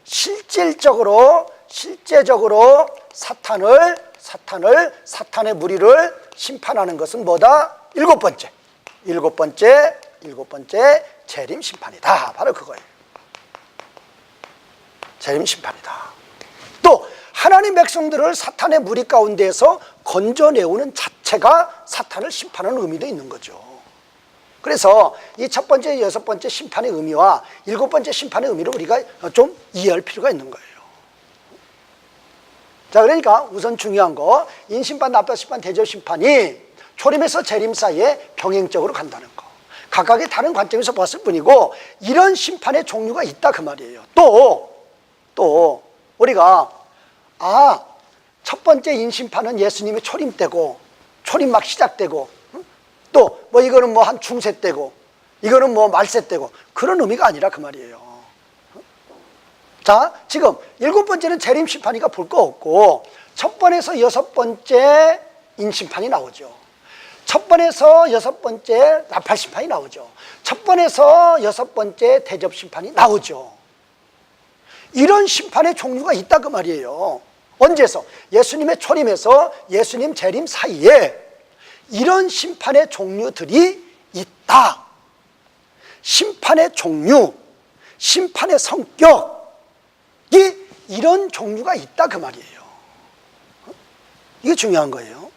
Speaker 1: 실질적으로 사탄을 사탄의 무리를 심판하는 것은 뭐다? 일곱 번째 재림 심판이다. 바로 그거예요. 재림 심판이다. 또 하나님 백성들을 사탄의 무리 가운데에서 건져내오는 자체가 사탄을 심판하는 의미도 있는 거죠. 그래서 이 첫 번째, 여섯 번째 심판의 의미와 일곱 번째 심판의 의미를 우리가 좀 이해할 필요가 있는 거예요. 자, 그러니까 우선 중요한 거, 인심판, 납달심판, 대접심판이 초림에서 재림 사이에 병행적으로 간다는 거. 각각의 다른 관점에서 봤을 뿐이고 이런 심판의 종류가 있다 그 말이에요. 또 우리가 첫 번째 인심판은 예수님의 초림 때고, 초림 막 시작되고, 또 뭐 이거는 뭐 한 중세 때고, 이거는 뭐 말세 때고, 그런 의미가 아니라 그 말이에요. 자, 지금 일곱 번째는 재림 심판이가 볼 거 없고 첫 번에서 여섯 번째 인심판이 나오죠. 첫 번에서 여섯 번째 나팔 심판이 나오죠. 첫 번에서 여섯 번째 대접 심판이 나오죠. 이런 심판의 종류가 있다 그 말이에요. 언제서? 예수님의 초림에서 예수님 재림 사이에 이런 심판의 종류들이 있다. 심판의 종류, 심판의 성격이 이런 종류가 있다 그 말이에요. 이게 중요한 거예요.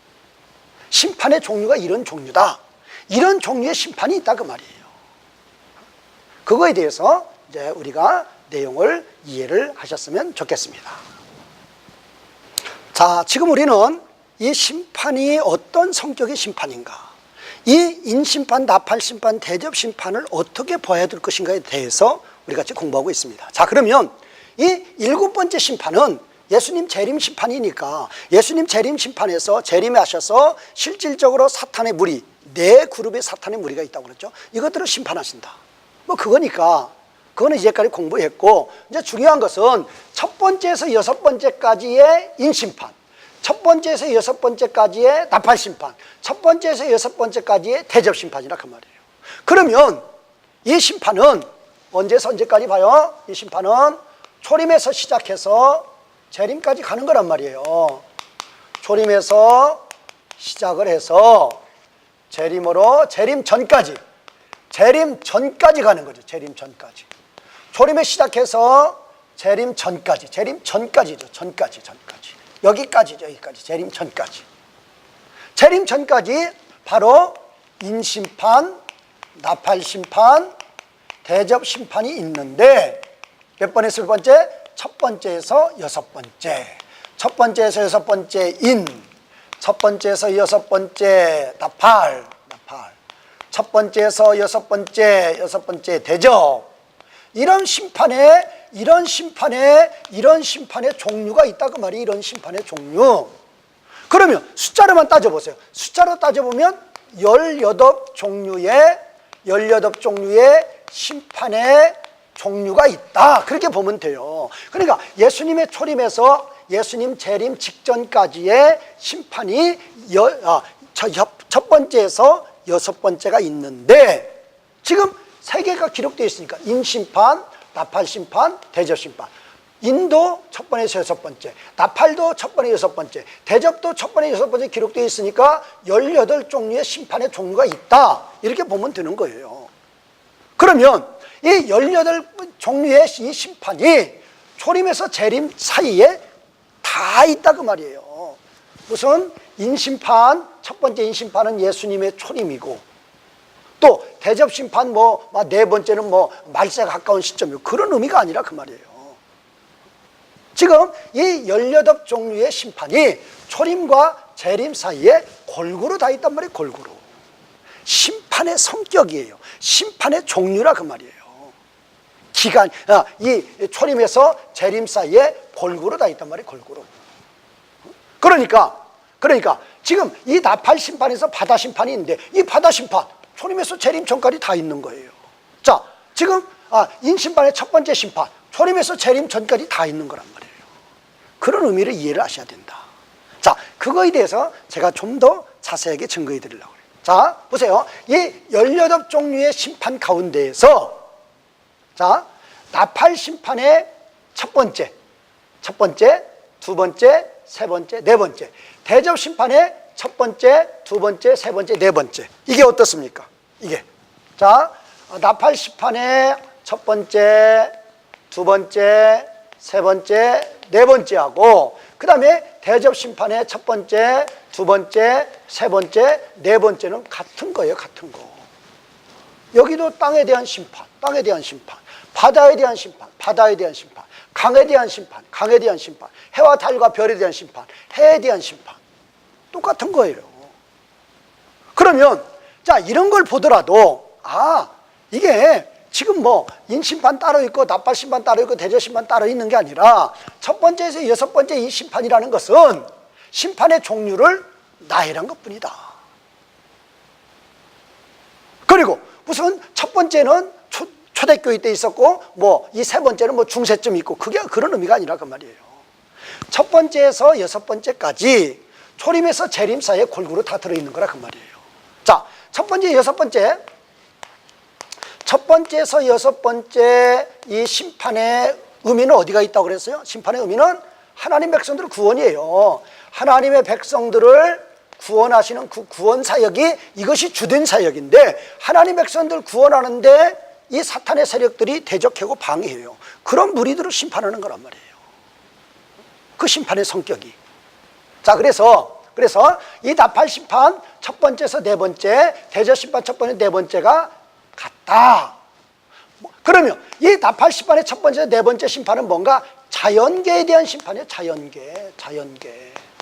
Speaker 1: 심판의 종류가 이런 종류다. 이런 종류의 심판이 있다 그 말이에요. 그거에 대해서 이제 우리가 내용을 이해를 하셨으면 좋겠습니다. 자, 지금 우리는 이 심판이 어떤 성격의 심판인가, 이 인심판, 나팔심판, 대접심판을 어떻게 봐야 될 것인가에 대해서 우리 같이 공부하고 있습니다. 자, 그러면 이 일곱 번째 심판은 예수님 재림 심판이니까 예수님 재림 심판에서 재림에 하셔서 실질적으로 사탄의 무리, 네 그룹의 사탄의 무리가 있다고 그랬죠. 이것들을 심판하신다. 뭐 그거니까 그거는 이제까지 공부했고, 이제 중요한 것은 첫 번째에서 여섯 번째까지의 인심판, 첫 번째에서 여섯 번째까지의 나팔심판, 첫 번째에서 여섯 번째까지의 대접심판이라 그 말이에요. 그러면 이 심판은 언제에서 언제까지 봐요? 이 심판은 초림에서 시작해서 재림까지 가는 거란 말이에요. 초림에서 시작을 해서 재림으로 재림 전까지 가는 거죠. 재림 전까지. 초림에 시작해서 재림 전까지, 재림 전까지죠. 전까지. 여기까지죠. 재림 전까지. 재림 전까지 바로 인심판, 나팔심판, 대접심판이 있는데 몇 번에서 몇 번째? 첫 번째에서 여섯 번째. 첫 번째에서 여섯 번째 첫 번째에서 여섯 번째 나팔. 첫 번째에서 여섯 번째 대접. 이런 심판의 종류가 있다 그 말이. 이런 심판의 종류. 그러면 숫자로만 따져보세요. 숫자로 따져보면 18종류의 심판의 종류가 있다. 그렇게 보면 돼요. 그러니까 예수님의 초림에서 예수님 재림 직전까지의 심판이 첫 번째에서 여섯 번째가 있는데, 지금 세 개가 기록되어 있으니까 인심판, 나팔심판, 대접심판. 인도 첫 번에서 여섯 번째, 나팔도 첫 번에 여섯 번째, 대접도 첫 번에 여섯 번째 기록되어 있으니까 18종류의 심판의 종류가 있다. 이렇게 보면 되는 거예요. 그러면 이 18종류의 이 심판이 초림에서 재림 사이에 다 있다 그 말이에요. 무슨 인심판, 첫 번째 인심판은 예수님의 초림이고, 또 대접심판 네 번째는 말세가 가까운 시점이고, 그런 의미가 아니라 그 말이에요. 지금 이 18종류의 심판이 초림과 재림 사이에 골고루 다 있단 말이에요. 골고루. 심판의 성격이에요. 심판의 종류라 그 말이에요. 이 초림에서 재림 사이에 골고루 다 있단 말이에요. 골고루. 그러니까 지금 이 나팔 심판에서 바다 심판이 있는데, 이 바다 심판 초림에서 재림 전까지 다 있는 거예요. 자, 지금 인심판의 첫 번째 심판 초림에서 재림 전까지 다 있는 거란 말이에요. 그런 의미를 이해를 하셔야 된다. 자, 그거에 대해서 제가 좀 더 자세하게 증거해 드리려고 해요. 자, 보세요. 이 18종류의 심판 가운데에서, 나팔 심판의 첫 번째, 두 번째, 세 번째, 네 번째. 대접 심판의 첫 번째, 두 번째, 세 번째, 네 번째. 이게 어떻습니까? 이게. 자, 나팔 심판의 첫 번째, 두 번째, 세 번째, 네 번째하고 그 다음에 대접 심판의 첫 번째, 두 번째, 세 번째, 네 번째는 같은 거예요. 같은 거. 여기도 땅에 대한 심판, 땅에 대한 심판, 바다에 대한 심판, 바다에 대한 심판, 강에 대한 심판, 강에 대한 심판, 해와 달과 별에 대한 심판, 해에 대한 심판. 똑같은 거예요. 그러면 자, 이런 걸 보더라도 이게 지금 뭐 인심판 따로 있고 나팔 심판 따로 있고 대접 심판 따로 있는 게 아니라 첫 번째에서 여섯 번째 이 심판이라는 것은 심판의 종류를 나열한 것뿐이다. 그리고 무슨 첫 번째는 초대교회 때 있었고 뭐 이 세 번째는 뭐 중세쯤 있고 그게 그런 의미가 아니라 그 말이에요. 첫 번째에서 여섯 번째까지 초림에서 재림 사이에 골고루 다 들어있는 거라 그 말이에요. 자, 첫 번째, 여섯 번째. 첫 번째에서 여섯 번째 이 심판의 의미는 어디가 있다고 그랬어요? 심판의 의미는 하나님 백성들의 구원이에요. 하나님의 백성들을 구원하시는 그 구원 사역이 이것이 주된 사역인데 하나님 백성들 구원하는데 이 사탄의 세력들이 대적하고 방해해요. 그런 무리들을 심판하는 거란 말이에요. 그 심판의 성격이. 자, 그래서 이 나팔 심판 첫 번째에서 네 번째, 대접 심판 첫 번째, 네 번째가 같다. 그러면 이 나팔 심판의 첫 번째, 네 번째 심판은 뭔가 자연계에 대한 심판이에요.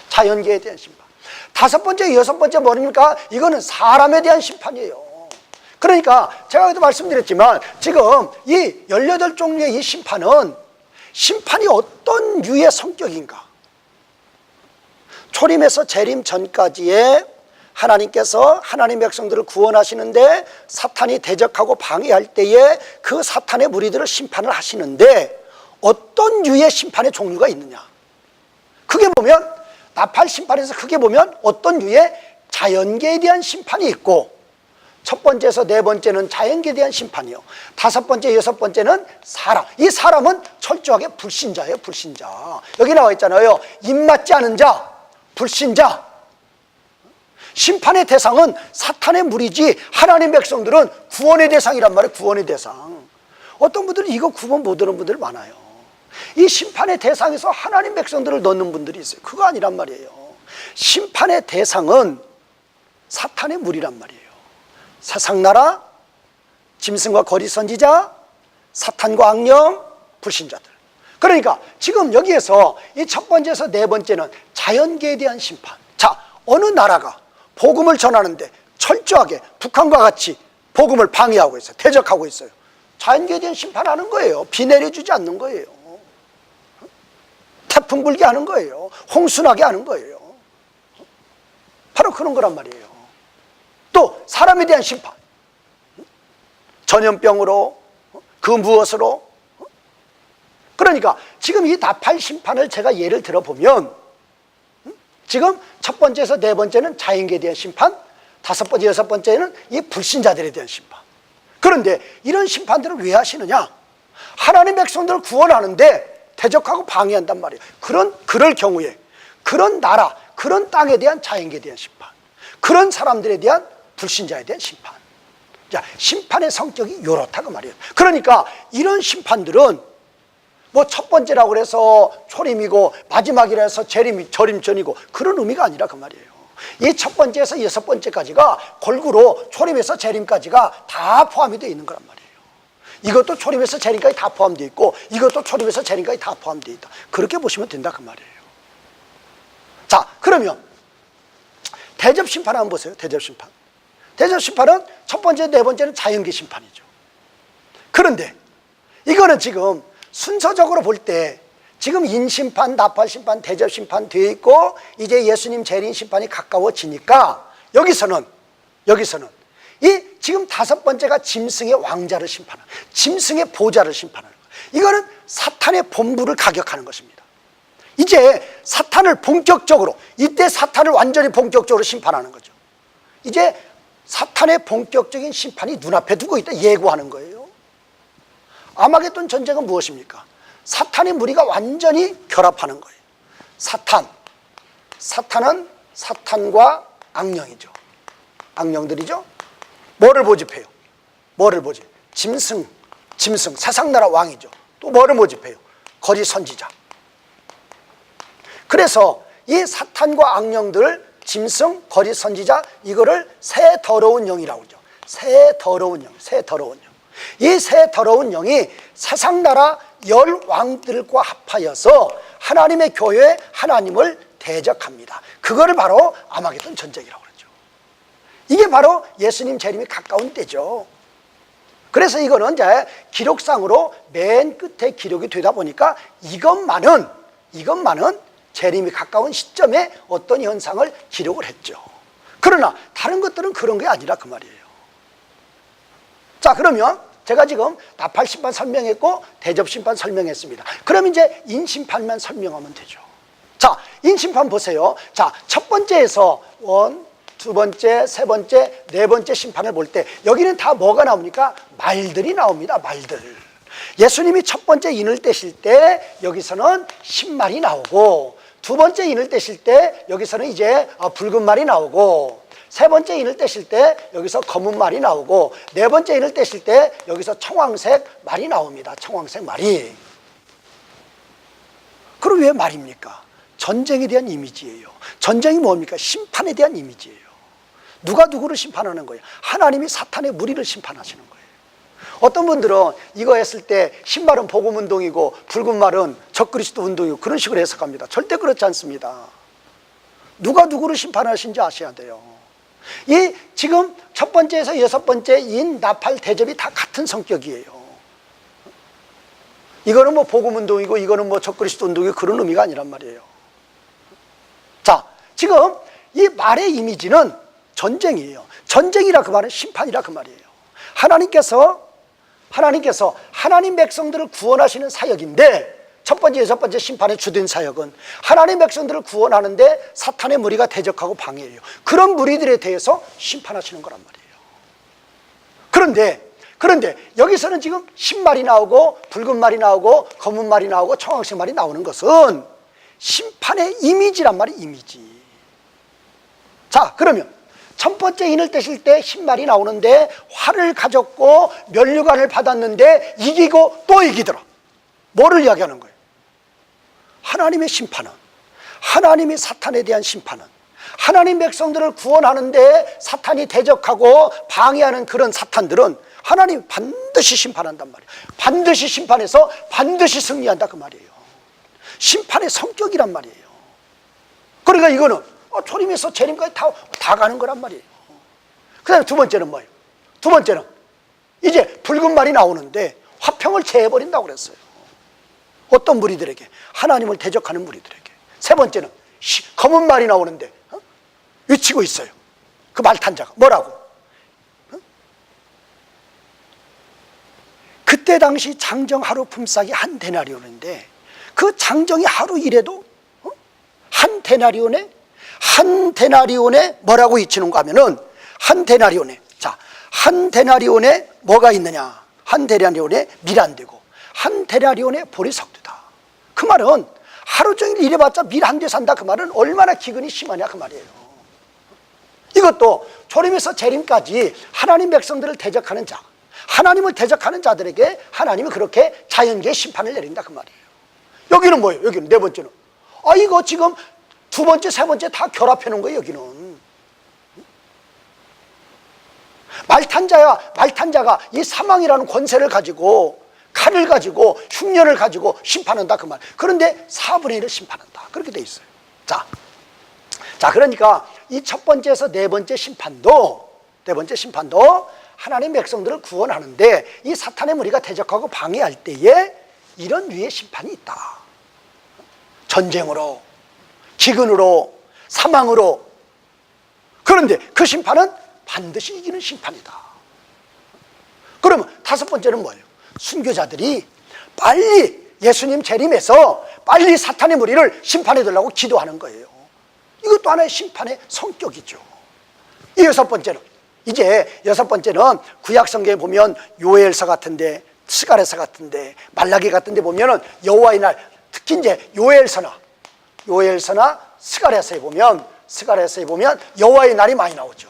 Speaker 1: 자연계에 대한 심판. 다섯 번째, 여섯 번째 뭡니까? 이거는 사람에 대한 심판이에요. 그러니까 제가 그때도 말씀드렸지만 지금 이 18종류의 이 심판이 어떤 유의 성격인가? 초림에서 재림 전까지의 하나님께서 하나님 백성들을 구원하시는데 사탄이 대적하고 방해할 때에 그 사탄의 무리들을 심판을 하시는데 어떤 유의 심판의 종류가 있느냐? 크게 보면 나팔 심판에서 크게 보면 어떤 유의 자연계에 대한 심판이 있고 첫 번째에서 네 번째는 자연계에 대한 심판이요. 다섯 번째, 여섯 번째는 사람. 이 사람은 철저하게 불신자예요. 불신자. 여기 나와 있잖아요. 입맞지 않은 자, 불신자. 심판의 대상은 사탄의 무리지 하나님 백성들은 구원의 대상이란 말이에요. 구원의 대상. 어떤 분들은 이거 구원 못 얻는 분들 많아요. 이 심판의 대상에서 하나님 백성들을 넣는 분들이 있어요. 그거 아니란 말이에요. 심판의 대상은 사탄의 무리란 말이에요. 세상나라, 짐승과 거리 선지자, 사탄과 악령, 불신자들. 그러니까 지금 여기에서 이 첫 번째에서 네 번째는 자연계에 대한 심판. 자, 어느 나라가 복음을 전하는데 철저하게 북한과 같이 복음을 방해하고 있어요. 대적하고 있어요. 자연계에 대한 심판하는 거예요. 비 내려주지 않는 거예요. 태풍 불게 하는 거예요. 홍수나게 하는 거예요. 바로 그런 거란 말이에요. 또 사람에 대한 심판. 전염병으로, 그 무엇으로. 그러니까 지금 이 나팔 심판을 제가 예를 들어보면 지금 첫 번째에서 네 번째는 자연계에 대한 심판, 다섯 번째, 여섯 번째는 이 불신자들에 대한 심판. 그런데 이런 심판들을 왜 하시느냐? 하나님 백성들을 구원하는데 대적하고 방해한단 말이에요. 그럴 경우에 그런 나라, 그런 땅에 대한 자연계에 대한 심판, 그런 사람들에 대한 불신자에 대한 심판. 자, 심판의 성격이 요렇다고 말이에요. 그러니까 이런 심판들은 뭐 첫 번째라고 그래서 초림이고 마지막이라 해서 재림 전이고 그런 의미가 아니라 그 말이에요. 이 첫 번째에서 여섯 번째까지가 골고루 초림에서 재림까지가 다 포함이 되어 있는 거란 말이에요. 이것도 초림에서 재림까지 다 포함되어 있고 이것도 초림에서 재림까지 다 포함되어 있다. 그렇게 보시면 된다 그 말이에요. 자, 그러면 대접 심판 한번 보세요. 대접 심판. 대접 심판은 첫 번째, 네 번째는 자연계 심판이죠. 그런데 이거는 지금 순서적으로 볼 때 지금 인심판, 나팔심판, 대접심판 되어 있고 이제 예수님 재림 심판이 가까워지니까 여기서는 이 지금 다섯 번째가 짐승의 왕자를 심판하는, 짐승의 보좌를 심판하는 거예요. 이거는 사탄의 본부를 가격하는 것입니다. 이제 사탄을 본격적으로, 이때 사탄을 완전히 본격적으로 심판하는 거죠. 이제 사탄의 본격적인 심판이 눈앞에 두고 있다 예고하는 거예요. 아마겟돈 전쟁은 무엇입니까? 사탄의 무리가 완전히 결합하는 거예요. 사탄, 사탄은 사탄과 악령이죠. 악령들이죠. 뭐를 모집해요? 뭐를 모집? 짐승, 세상나라 왕이죠. 또 뭐를 모집해요? 거짓 선지자. 그래서 이 사탄과 악령들, 짐승, 거짓 선지자, 이거를 새 더러운 영이라고 하죠. 새 더러운 영. 이 새 더러운 영이 세상나라 10왕들과 합하여서 하나님의 교회에 하나님을 대적합니다. 그거를 바로 아마겟돈 전쟁이라고 그러죠. 이게 바로 예수님 재림이 가까운 때죠. 그래서 이거는 이제 기록상으로 맨 끝에 기록이 되다 보니까 이것만은 재림이 가까운 시점에 어떤 현상을 기록을 했죠. 그러나 다른 것들은 그런 게 아니라 그 말이에요. 자, 그러면 제가 지금 나팔 심판 설명했고 대접 심판 설명했습니다. 그럼 이제 인심판만 설명하면 되죠. 자, 인심판 보세요. 자, 첫 번째에서 두 번째, 세 번째, 네 번째 심판을 볼 때 여기는 다 뭐가 나옵니까? 말들이 나옵니다. 말들. 예수님이 첫 번째 인을 떼실 때 여기서는 신말이 나오고, 두 번째 인을 떼실 때 여기서는 이제 붉은 말이 나오고, 세 번째 인을 떼실 때 여기서 검은 말이 나오고, 네 번째 인을 떼실 때 여기서 청황색 말이 나옵니다. 청황색 말이. 그럼 왜 말입니까? 전쟁에 대한 이미지예요. 전쟁이 뭡니까? 심판에 대한 이미지예요. 누가 누구를 심판하는 거예요? 하나님이 사탄의 무리를 심판하시는 거예요. 어떤 분들은 이거 했을 때 흰말은 복음운동이고 붉은 말은 적그리스도 운동이고 그런 식으로 해석합니다. 절대 그렇지 않습니다. 누가 누구를 심판하신지 아셔야 돼요. 이 지금 첫 번째에서 여섯 번째 인, 나팔, 대접이 다 같은 성격이에요. 이거는 뭐 복음운동이고 이거는 뭐 적그리스도 운동이고 그런 의미가 아니란 말이에요. 자, 지금 이 말의 이미지는 전쟁이에요. 전쟁이라 그 말은 심판이라 그 말이에요. 하나님께서 하나님 백성들을 구원하시는 사역인데, 첫 번째, 여섯 번째 심판의 주된 사역은 하나님 백성들을 구원하는데 사탄의 무리가 대적하고 방해해요. 그런 무리들에 대해서 심판하시는 거란 말이에요. 그런데 여기서는 지금 흰말이 나오고 붉은 말이 나오고 검은 말이 나오고 청황색 말이 나오는 것은 심판의 이미지란 말이에요. 이미지. 자, 그러면 첫 번째 인을 떼실 때 흰말이 나오는데 활을 가졌고 면류관을 받았는데 이기고 또 이기더라. 뭐를 이야기하는 거예요? 하나님의 심판은, 하나님이 사탄에 대한 심판은, 하나님 백성들을 구원하는데 사탄이 대적하고 방해하는 그런 사탄들은 하나님 반드시 심판한단 말이에요. 반드시 심판해서 반드시 승리한다 그 말이에요. 심판의 성격이란 말이에요. 그러니까 이거는 초림에서 재림까지 다 가는 거란 말이에요. 그 다음에 두 번째는 뭐예요? 두 번째는 이제 붉은 말이 나오는데 화평을 제해버린다고 그랬어요. 어떤 무리들에게? 하나님을 대적하는 무리들에게. 세 번째는 검은 말이 나오는데 외치고 있어요. 그 말탄 자가 뭐라고? 그때 당시 장정 하루 품삯이 한 데나리온인데 그 장정이 하루 일해도 한 데나리온에 뭐라고 이치는가 하면은 한 데나리온에 뭐가 있느냐? 한 데나리온에 밀 안 되고 한 데나리온에 보리 섞두다. 그 말은 하루 종일 일해봤자 밀 한 대 산다 그 말은 얼마나 기근이 심하냐 그 말이에요. 이것도 초림에서 재림까지 하나님 백성들을 대적하는 자, 하나님을 대적하는 자들에게 하나님은 그렇게 자연계의 심판을 내린다 그 말이에요. 여기는 뭐예요? 여기는 네 번째는 이거 지금 두 번째, 세 번째 다 결합해 놓은 거예요. 여기는 말탄자가 이 사망이라는 권세를 가지고 칼을 가지고 흉년을 가지고 심판한다 그 말. 그런데 4분의 1을 심판한다 그렇게 돼 있어요. 자, 그러니까 이 첫 번째에서 네 번째 심판도 하나님 백성들을 구원하는데 이 사탄의 무리가 대적하고 방해할 때에 이런 류의 심판이 있다. 전쟁으로, 기근으로, 사망으로. 그런데 그 심판은 반드시 이기는 심판이다. 그러면 다섯 번째는 뭐예요? 순교자들이 빨리 예수님 재림해서 빨리 사탄의 무리를 심판해 달라고 기도하는 거예요. 이것도 하나의 심판의 성격이죠. 이 여섯 번째는 구약 성경에 보면 요엘서 같은데, 스가랴서 같은데, 말라기 같은데 보면은 여호와의 날, 특히 이제 요엘서나 요엘서나 스가랴서에 보면 여호와의 날이 많이 나오죠.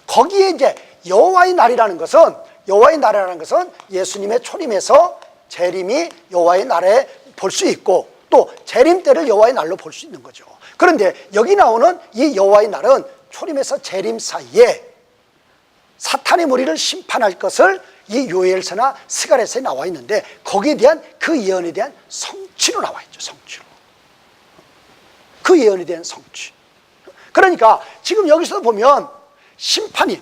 Speaker 1: 거기에 이제 여호와의 날이라는 것은 예수님의 초림에서 재림이 여호와의 날에 볼 수 있고, 또 재림 때를 여호와의 날로 볼 수 있는 거죠. 그런데 여기 나오는 이 여호와의 날은 초림에서 재림 사이에 사탄의 무리를 심판할 것을 이 요엘서나 스가랴서에 나와 있는데, 거기에 대한 그 예언에 대한 성취로 나와 있죠. 성취로. 그 예언에 대한 성취. 그러니까 지금 여기서 보면 심판이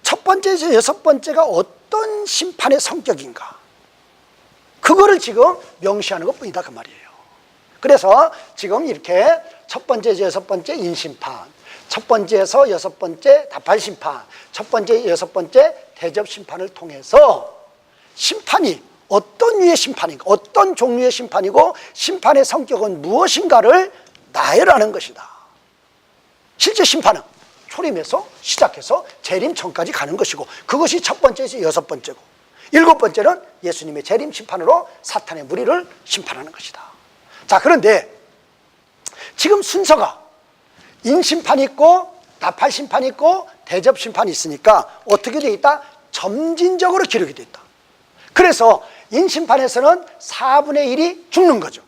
Speaker 1: 첫 번째에서 여섯 번째가 어떤 심판의 성격인가, 그거를 지금 명시하는 것뿐이다 그 말이에요. 그래서 지금 이렇게 첫 번째에서 여섯 번째 인심판, 첫 번째에서 여섯 번째 다팔심판, 첫 번째 여섯 번째 대접심판을 통해서 심판이 어떤 류의 심판인가, 어떤 종류의 심판이고 심판의 성격은 무엇인가를 나열하는 것이다. 실제 심판은 초림에서 시작해서 재림 전까지 가는 것이고, 그것이 첫 번째에서 여섯 번째고, 일곱 번째는 예수님의 재림 심판으로 사탄의 무리를 심판하는 것이다. 자, 그런데 지금 순서가 인심판이 있고 나팔심판이 있고 대접심판이 있으니까 어떻게 되어 있다? 점진적으로 기록이 되어 있다. 그래서 인심판에서는 4분의 1이 죽는 거죠.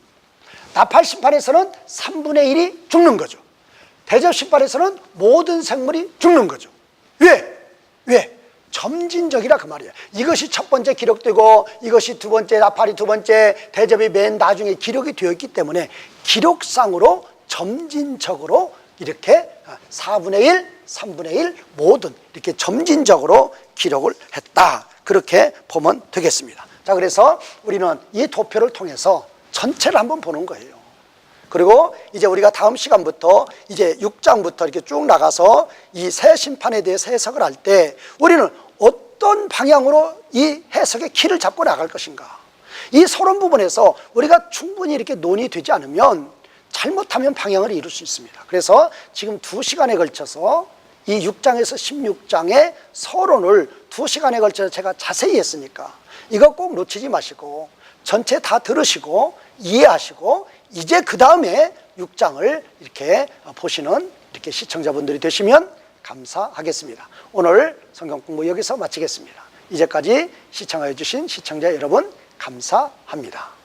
Speaker 1: 나팔심판에서는 3분의 1이 죽는 거죠. 대접심판에서는 모든 생물이 죽는 거죠. 왜? 점진적이라 그 말이에요. 이것이 첫 번째 기록되고 이것이 두 번째, 나팔이 두 번째, 대접이 맨 나중에 기록이 되어 있기 때문에 기록상으로 점진적으로 이렇게 4분의 1, 3분의 1 모든 이렇게 점진적으로 기록을 했다, 그렇게 보면 되겠습니다. 자, 그래서 우리는 이 도표를 통해서 전체를 한번 보는 거예요. 그리고 이제 우리가 다음 시간부터 이제 6장부터 이렇게 쭉 나가서 이 새 심판에 대해서 해석을 할 때 우리는 어떤 방향으로 이 해석의 키를 잡고 나갈 것인가, 이 서론 부분에서 우리가 충분히 이렇게 논의되지 않으면 잘못하면 방향을 잃을 수 있습니다. 그래서 지금 2시간에 걸쳐서 이 6장에서 16장의 서론을 2시간에 걸쳐서 제가 자세히 했으니까 이거 꼭 놓치지 마시고 전체 다 들으시고 이해하시고 이제 그 다음에 6장을 이렇게 보시는 이렇게 시청자분들이 되시면 감사하겠습니다. 오늘 성경 공부 여기서 마치겠습니다. 이제까지 시청하여 주신 시청자 여러분 감사합니다.